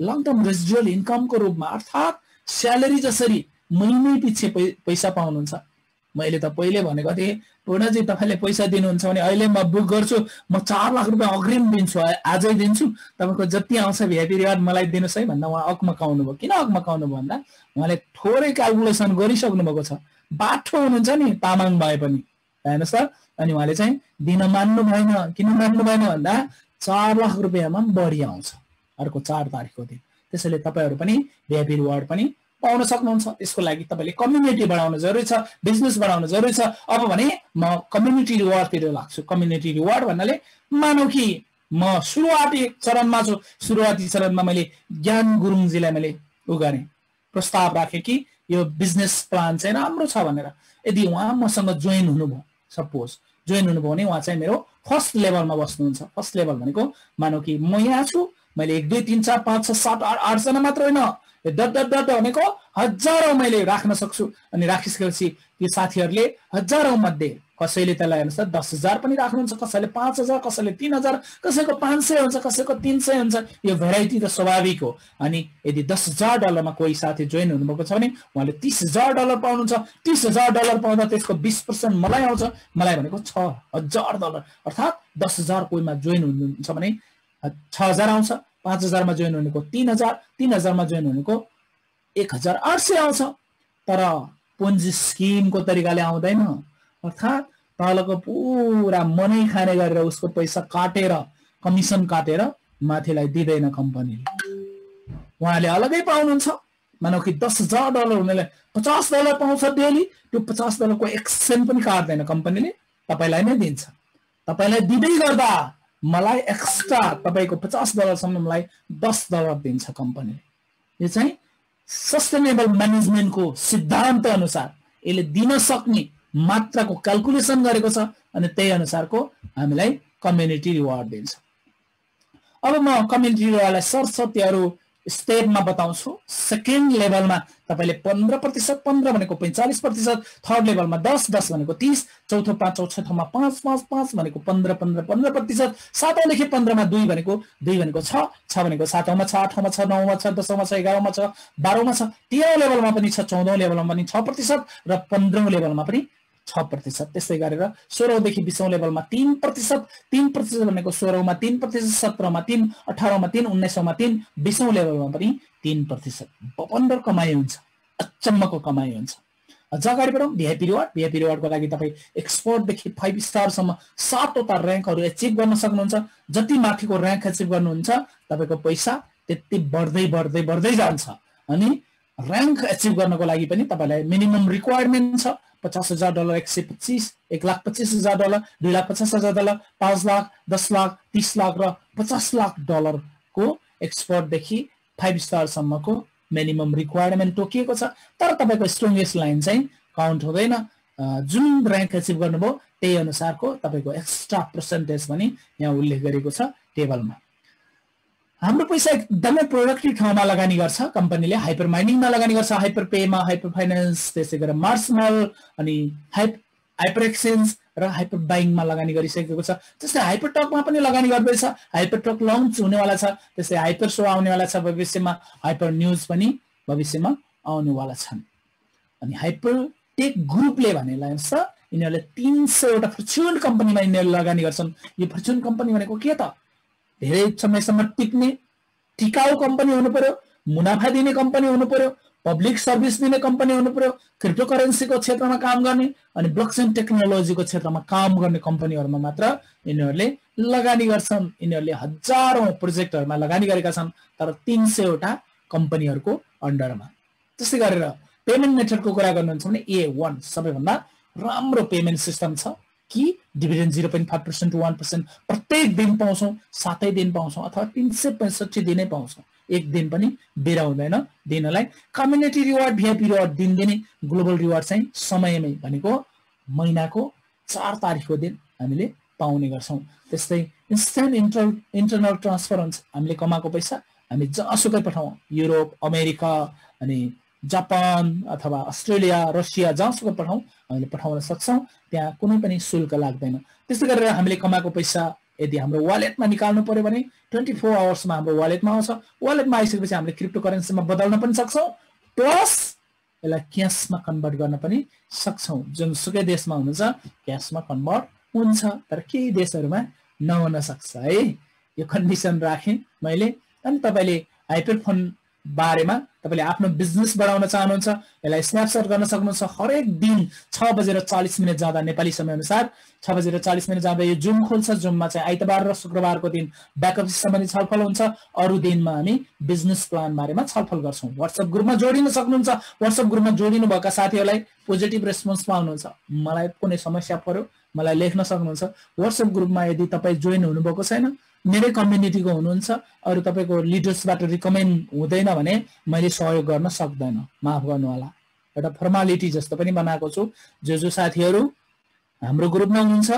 लङ टर्म रेजिडुअल इन्कमको रूपमा अर्थात् स्यालेरी जसरी महिनै पछि पैसा पाउनुहुन्छ। मैले त पहिले भनेको थिएँ पूर्णजी तपाईँले पैसा दिनुहुन्छ भने अहिले म बुक गर्छु, म 4 लाख रुपियाँ अग्रिम दिन्छु, आजै दिन्छु, तपाईँको जति आउँछ भिआइपी रिवार्ड मलाई दिनुहोस् है भन्दा उहाँ अकमकाउनु भयो। किन अकमकाउनु भयो भन्दा उहाँले थोरै क्यालकुलेसन गरिसक्नु भएको छ। बाठो हुनुहुन्छ नि तामाङ भए पनि, हेर्नुहोस् त। अनि उहाँले चाहिँ दिन मान्नु भएन। किन मान्नु भएन भन्दा 4 लाख रुपियाँमा बढी आउँछ अर्को 4 तारिकको दिन। त्यसैले तपाईँहरू पनि भिआइपी रिवार्ड पनि पाउन सक्नुहुन्छ। त्यसको लागि तपाईँले कम्युनिटी बढाउन जरुरी छ, बिजनेस बढाउन जरुरी छ। अब भने म कम्युनिटी रिवार्डतिर लाग्छु। कम्युनिटी रिवार्ड भन्नाले मानौ कि म सुरुवाती चरणमा छु। सुरुवाती चरणमा मैले ज्ञान गुरुङजीलाई मैले गरेँ, प्रस्ताव राखेँ कि यो बिजनेस प्लान चाहिँ राम्रो छ भनेर। यदि उहाँ मसँग जोइन हुनुभयो, सपोज जोइन हुनुभयो भने उहाँ चाहिँ मेरो फर्स्ट लेभलमा बस्नुहुन्छ। फर्स्ट लेभल भनेको मानौ कि म यहाँ छु, मैले 1 2 3 4 5 6 7 8 जना मात्र होइन, डट भनेको हजारौं मैले राख्न सक्छु। अनि राखिसकेपछि ती साथीहरूले हजारौं मध्ये कसैले त्यसलाई हेर्नुहोस् त 10,000 पनि राख्नुहुन्छ, कसैले 5,000, कसैले 3,000, कसैको 500 हुन्छ, कसैको 300 हुन्छ। यो भेराइटी त स्वाभाविक हो। अनि यदि $10,000 कोही साथी जोइन हुनुभएको छ भने उहाँले $30,000 पाउनुहुन्छ। $30,000 पाउँदा त्यसको 20% मलाई आउँछ। मलाई भनेको $6,000 अर्थात् 10,000 कोहीमा जोइन हुनुहुन्छ भने 6,000 आउँछ। 5,000 मा जोइन हुनेको 3,000, 3,000 मा जोइन हुनेको 1,800 आउँछ। तर पुन्जी स्किमको तरिकाले आउँदैन। अर्थात् तलको पुरा मनै खाने गरेर उसको पैसा काटेर कमिसन काटेर माथिलाई दिदैन कम्पनीले। उहाँले अलगै पाउनुहुन्छ। मानौ कि $10,000 हुनेले $50 पाउँछ डेली। त्यो $50 को 1 सेन्ट पनि काट्दैन कम्पनीले, तपाईलाई नै दिन्छ। तपाईलाई दिँदै गर्दा मलाई एक्स्ट्रा तपाईको $50 सम्म मलाई $10 दिन्छ कम्पनीले। यो चाहिँ सस्टेनेबल म्यानेजमेन्टको सिद्धान्त अनुसार यसले दिन सक्ने मात्राको क्याल्कुलेसन गरेको छ अनि त्यही अनुसारको हामीलाई कम्युनिटी रिवार्ड दिन्छ। अब म कम्युनिटी रिवार्डलाई सरसर्तीहरु स्टेपमा बताउँछु। सेकेन्ड लेभलमा तपाईले 15%, 15 भनेको 45%, थर्ड लेभलमा 10, 10 भनेको 30, चौथो 5, चौथोमा 5, 5, 5 भनेको 15, 15, 15%, सातौंदेखि 15 मा 2 भनेको 2 भनेको 6, 6 भनेको सातौंमा 6, आठौंमा 6, नौमा 6, दशौंमा 6, 11औंमा 6, 12औंमा 6, 13औं लेभलमा पनि 6, 14औं लेभलमा पनि 6% र 15औं लेभलमा पनि 6%। त्यस्तै गरेर 16औं देखि 20औं लेभलमा 3%, 3% भनेको 16औं मा 3%, 17औं मा 3, 18औं मा 3, 19औं मा 3, 20औं लेभलमा पनि 3%। बपन्डर कमाई हुन्छ, अचम्मको कमाई हुन्छ। अझ अगाडि बढौं। भिआइपी रिवार्ड, भिआइपी रिवार्डको लागि तपाई एक्सपर्ट देखि 5 स्टार सम्म 7 वटा र्याङ्कहरु अचिभ गर्न सक्नुहुन्छ। जति माथिको र्याङ्क अचिभ गर्नुहुन्छ तपाईको पैसा त्यति बढ्दै बढ्दै बढ्दै जान्छ। अनि र्याङ्क अचिभ गर्नको लागि पनि तपाईलाई मिनिमम रिक्वायरमेन्ट छ $50,000, 125, $1,25,000, $2,50,000, 5 लाख, 10 लाख, 30 लाख र $50 लाख को एक्सपर्ट देखि 5 स्टार सम्मको मिनिमम रिक्वायरमेन्ट तोकिएको छ। तर तपाईको स्ट्रङेस्ट लाइन चाहिँ काउन्ट हुँदैन। जुन र्याङ्क अचिभ गर्नुभयो त्यही अनुसारको तपाईको एक्स्ट्रा पर्सेन्टेज पनि यहाँ उल्लेख गरेको छ टेबलमा। हाम्रो पैसा एकदमै प्रोडक्टिभ ठाउँमा लगानी गर्छ कम्पनीले। हाइपर माइनिङमा लगानी गर्छ, हाइपर पेमा, हाइपर फाइनान्स, त्यसै गरेर मार्स मल अनि हाइपर एक्सचेन्ज र हाइपर बाइङमा लगानी गरिसकेको छ। त्यस्तै हाइपर टकमा पनि लगानी गर्दैछ। हाइपर टक लन्च हुनेवाला छ। त्यस्तै हाइपर सो आउनेवाला छ भविष्यमा। हाइपर न्यूज पनि भविष्यमा आउनेवाला छन्। अनि हाइपरटेक ग्रुपले भनेलाई छ यिनीहरूले 300 वटा फर्च्युन कम्पनीमा यिनीहरूले लगानी गर्छन्। यो फर्च्युन कम्पनी भनेको के त? धेरै समयसम्म टिक्ने टिकाउ कम्पनी हुनु पर्यो, मुनाफा दिने कम्पनी हुनु पर्यो, पब्लिक सर्भिस दिने कम्पनी हुनु पर्यो, क्रिप्टोकरेन्सीको क्षेत्रमा काम गर्ने अनि ब्लकचेन टेक्नोलोजीको क्षेत्रमा काम गर्ने कम्पनीहरुमा मात्र यिनीहरूले लगानी गर्छन्। यिनीहरूले हजारौं प्रोजेक्टहरुमा लगानी गरेका छन्, तर 300 वटा कम्पनीहरुको अन्डरमा। त्यसै गरेर पेमेन्ट मेथडको कुरा गर्नुहुन्छ भने A1 सबैभन्दा राम्रो पेमेन्ट सिस्टम छ कि डिभिडेन्ड 0.5% to 1% प्रत्येक दिन पाउँछौं, 7 दिन पाउँछौं अथवा 365 दिनै पाउँछौं। एक दिन पनि बेरा हुँदैन दिनलाई। कम्युनिटी रिवार्ड, भिआइपी रिवार्ड दिनदिनै, ग्लोबल रिवार्ड चाहिँ समयमै भनेको महिनाको 4 तारिखको दिन हामीले पाउने गर्छौं। त्यस्तै इन्स्ट्यान्ट इन्टरनल ट्रान्सफर हुन्छ। हामीले कमाएको पैसा हामी जहाँसुकै पठाउँ, युरोप, अमेरिका अनि जापान अथवा अस्ट्रेलिया, रसिया जहाँसुकै पठाउँ हामीले पठाउन सक्छौं। त्यहाँ कुनै पनि शुल्क लाग्दैन। त्यसै गरेर हामीले कमाएको पैसा यदि हाम्रो वालेटमा निकाल्नु पर्यो भने 24 आवर्समा हाम्रो वालेटमा आउँछ। वालेटमा आइसकेपछि हामीले क्रिप्टोकरेन्सीमा बदल्न पनि सक्छौं, प्लस यसलाई क्याशमा कन्भर्ट गर्न पनि सक्छौं। जुनसुकै देशमा हुनुहुन्छ क्याशमा कन्भर्ट हुन्छ, तर केही देशहरुमा नहुन सक्छ है। यो कन्डिसन राखे मैले। अनि तपाईले हाइपर फन्ड बारेमा तपाईले आफ्नो बिजनेस बढाउन चाहनुहुन्छ, यसलाई स्न्यापशट गर्न सक्नुहुन्छ। हरेक दिन 6:40 जाँदा नेपाली समय अनुसार 6:40 जाँदा यो जुम खोल्छ। जुममा चाहिँ आइतबार र शुक्रबारको दिन ब्याकअप सम्बन्धी छलफल हुन्छ। अरु दिनमा हामी बिजनेस प्लान बारेमा छलफल गर्छौं। व्हाट्सएप ग्रुपमा जोडिन सक्नुहुन्छ। व्हाट्सएप ग्रुपमा जोडिनु भएका साथीहरुलाई पोजिटिभ रेस्पोन्स पाउनुहुन्छ। मलाई कुनै समस्या पर्यो मलाई लेख्न सक्नुहुन्छ। व्हाट्सएप ग्रुपमा यदि तपाई जोइन हुनुभएको छैन, मेरै कम्युनिटीको हुनुहुन्छ, अरु तपाईको लिडर्सबाट रिकमेन्ड हुँदैन भने मैले सहयोग गर्न सक्दैन, माफ गर्नु होला। एउटा फर्मालिटी जस्तो पनि बनाएको छु। जो साथीहरु हाम्रो ग्रुपमा हुनुहुन्छ,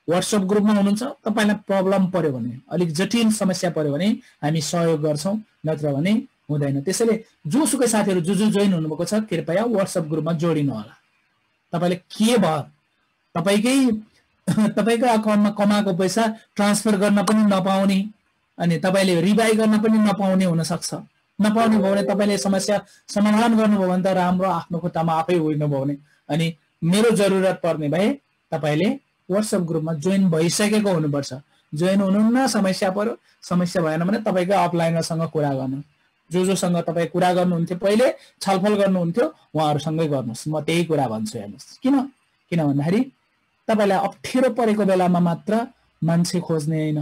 व्हाट्सएप ग्रुपमा हुनुहुन्छ, तपाईलाई प्रब्लम पर्यो भने, अलिक जटिल समस्या पर्यो भने हामी सहयोग गर्छौं, नत्र भने हुँदैन। त्यसैले जोसुकै साथीहरु जो जोइन हुनुभएको छ कृपया व्हाट्सएप ग्रुपमा जोडिनु होला। तपाईले के भयो तपाईकै अकाउन्टमा कमाएको पैसा ट्रान्सफर गर्न पनि नपाउने अनि तपाईले रिबाई गर्न पनि नपाउने हुन सक्छ। नपाउने भयो भने तपाईले समस्या समाधान गर्नुभयो भने त राम्रो, आफ्नो खुट्टामा आफै उभिनुभयो भने। अनि मेरो जरुरत पर्ने भए तपाईले व्हाट्सएप ग्रुपमा जोइन भइसकेको हुनुपर्छ। जोइन हुनुहुन्न, समस्या पर्यो, समस्या भएन भने तपाईकै अपलाइनरसँग कुरा गर्नु। जोसँग तपाई कुरा गर्नुहुन्थ्यो पहिले छलफल गर्नुहुन्थ्यो उहाँहरुसँगै गर्नुस्। म त्यही कुरा भन्छु हेर्नुस्। किन भन्दाखेरि तपाईलाई अप्ठ्यारो परेको बेलामा मात्र मान्छे खोज्ने हैन,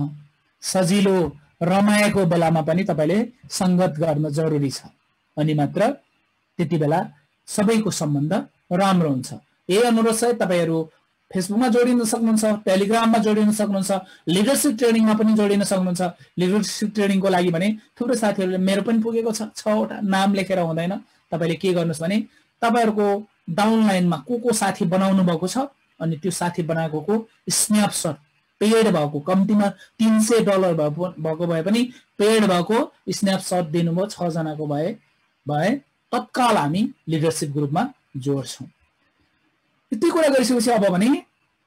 सजिलो रमाएको बेलामा पनि तपाईले संगत गर्न जरुरी छ। अनि मात्र त्यति बेला सबैको सम्बन्ध राम्रो हुन्छ। यही अनुरोध छ। तपाईहरु फेसबुकमा जोडिन सक्नुहुन्छ, टेलिग्राममा जोडिन सक्नुहुन्छ, लिडरशिप ट्रेनिङमा पनि जोडिन सक्नुहुन्छ। लिडरशिप ट्रेनिङको लागि भने थुप्रै साथीहरुले मेरो पनि पुगेको छ, 6 वटा नाम लेखेर हुँदैन। तपाईले के गर्नुस् भने तपाईहरुको डाउनलाइनमा को साथी बनाउनु भएको छ अनि त्यो साथी बनाएको स्न्यापशट पेड भएको, कम्तीमा $300 भएको भए पनि पेड भएको स्न्यापशट दिनुभयो 6 जनाको भए तत्काल हामी लिडरशिप ग्रुपमा जोड्छौं। यति कुरा गरिसकेपछि अब भने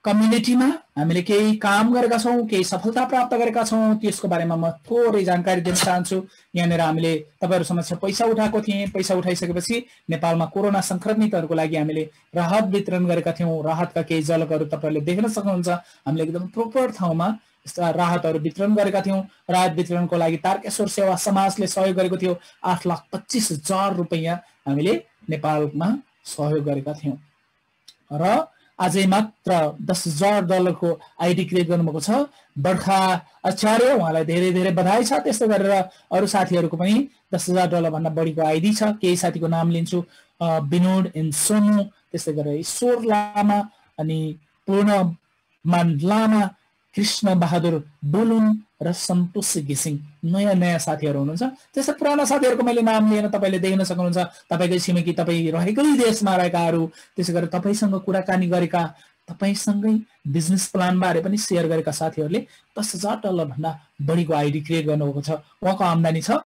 कम्युनिटीमा हामीले केही काम गरेका छौं, केही सफलता प्राप्त गरेका छौं, त्यसको बारेमा म थोरै जानकारी दिन चाहन्छु। यहाँनेर हामीले तपाईहरु समक्ष पैसा उठाएको थिए। पैसा उठाइसकेपछि नेपालमा कोरोना संक्रमितहरुको लागि हामीले राहत वितरण गरेका थियौं। राहतका केही झलकहरु तपाईहरुले देख्न सक्नुहुन्छ। हामीले एकदम प्रोपर ठाउँमा राहतहरु वितरण गरेका थियौं। राहत वितरणको लागि तारकेश्वर सेवा समाजले सहयोग गरेको थियो। 8,25,000 रुपैयाँ हामीले नेपालमा सहयोग गरेका थियौं। र आजै मात्र $10,000 को आईडी क्रिएट गर्नुभएको छ बर्खा आचार्य, उहाँलाई धेरै धेरै बधाई छ। त्यस्तै गरेर अरु साथीहरुको पनि $10,000 भन्दा बढीको आईडी छ। केही साथीको नाम लिन्छु, विनोद एन सोनु, त्यस्तै गरेर ईश्वर लामा अनि पूर्णमान लामा, कृष्ण बहादुर बुलुन र सन्तोष घिसिङ नयाँ साथीहरु हुनुहुन्छ। त्यस्तै पुराना साथीहरुको मैले नाम लिएर तपाईले देख्न सक्नुहुन्छ। तपाईकै छिमेकी, तपाई रहेकै देशमा रहेकाहरु, त्यसै गरेर तपाईसँग कुराकानी गरेका, तपाईसँगै बिजनेस प्लान बारे पनि शेयर गरेका साथीहरुले $10,000 भन्दा बढीको आईडी क्रिएट गर्नुभएको छ। उहाँको आम्दानी छ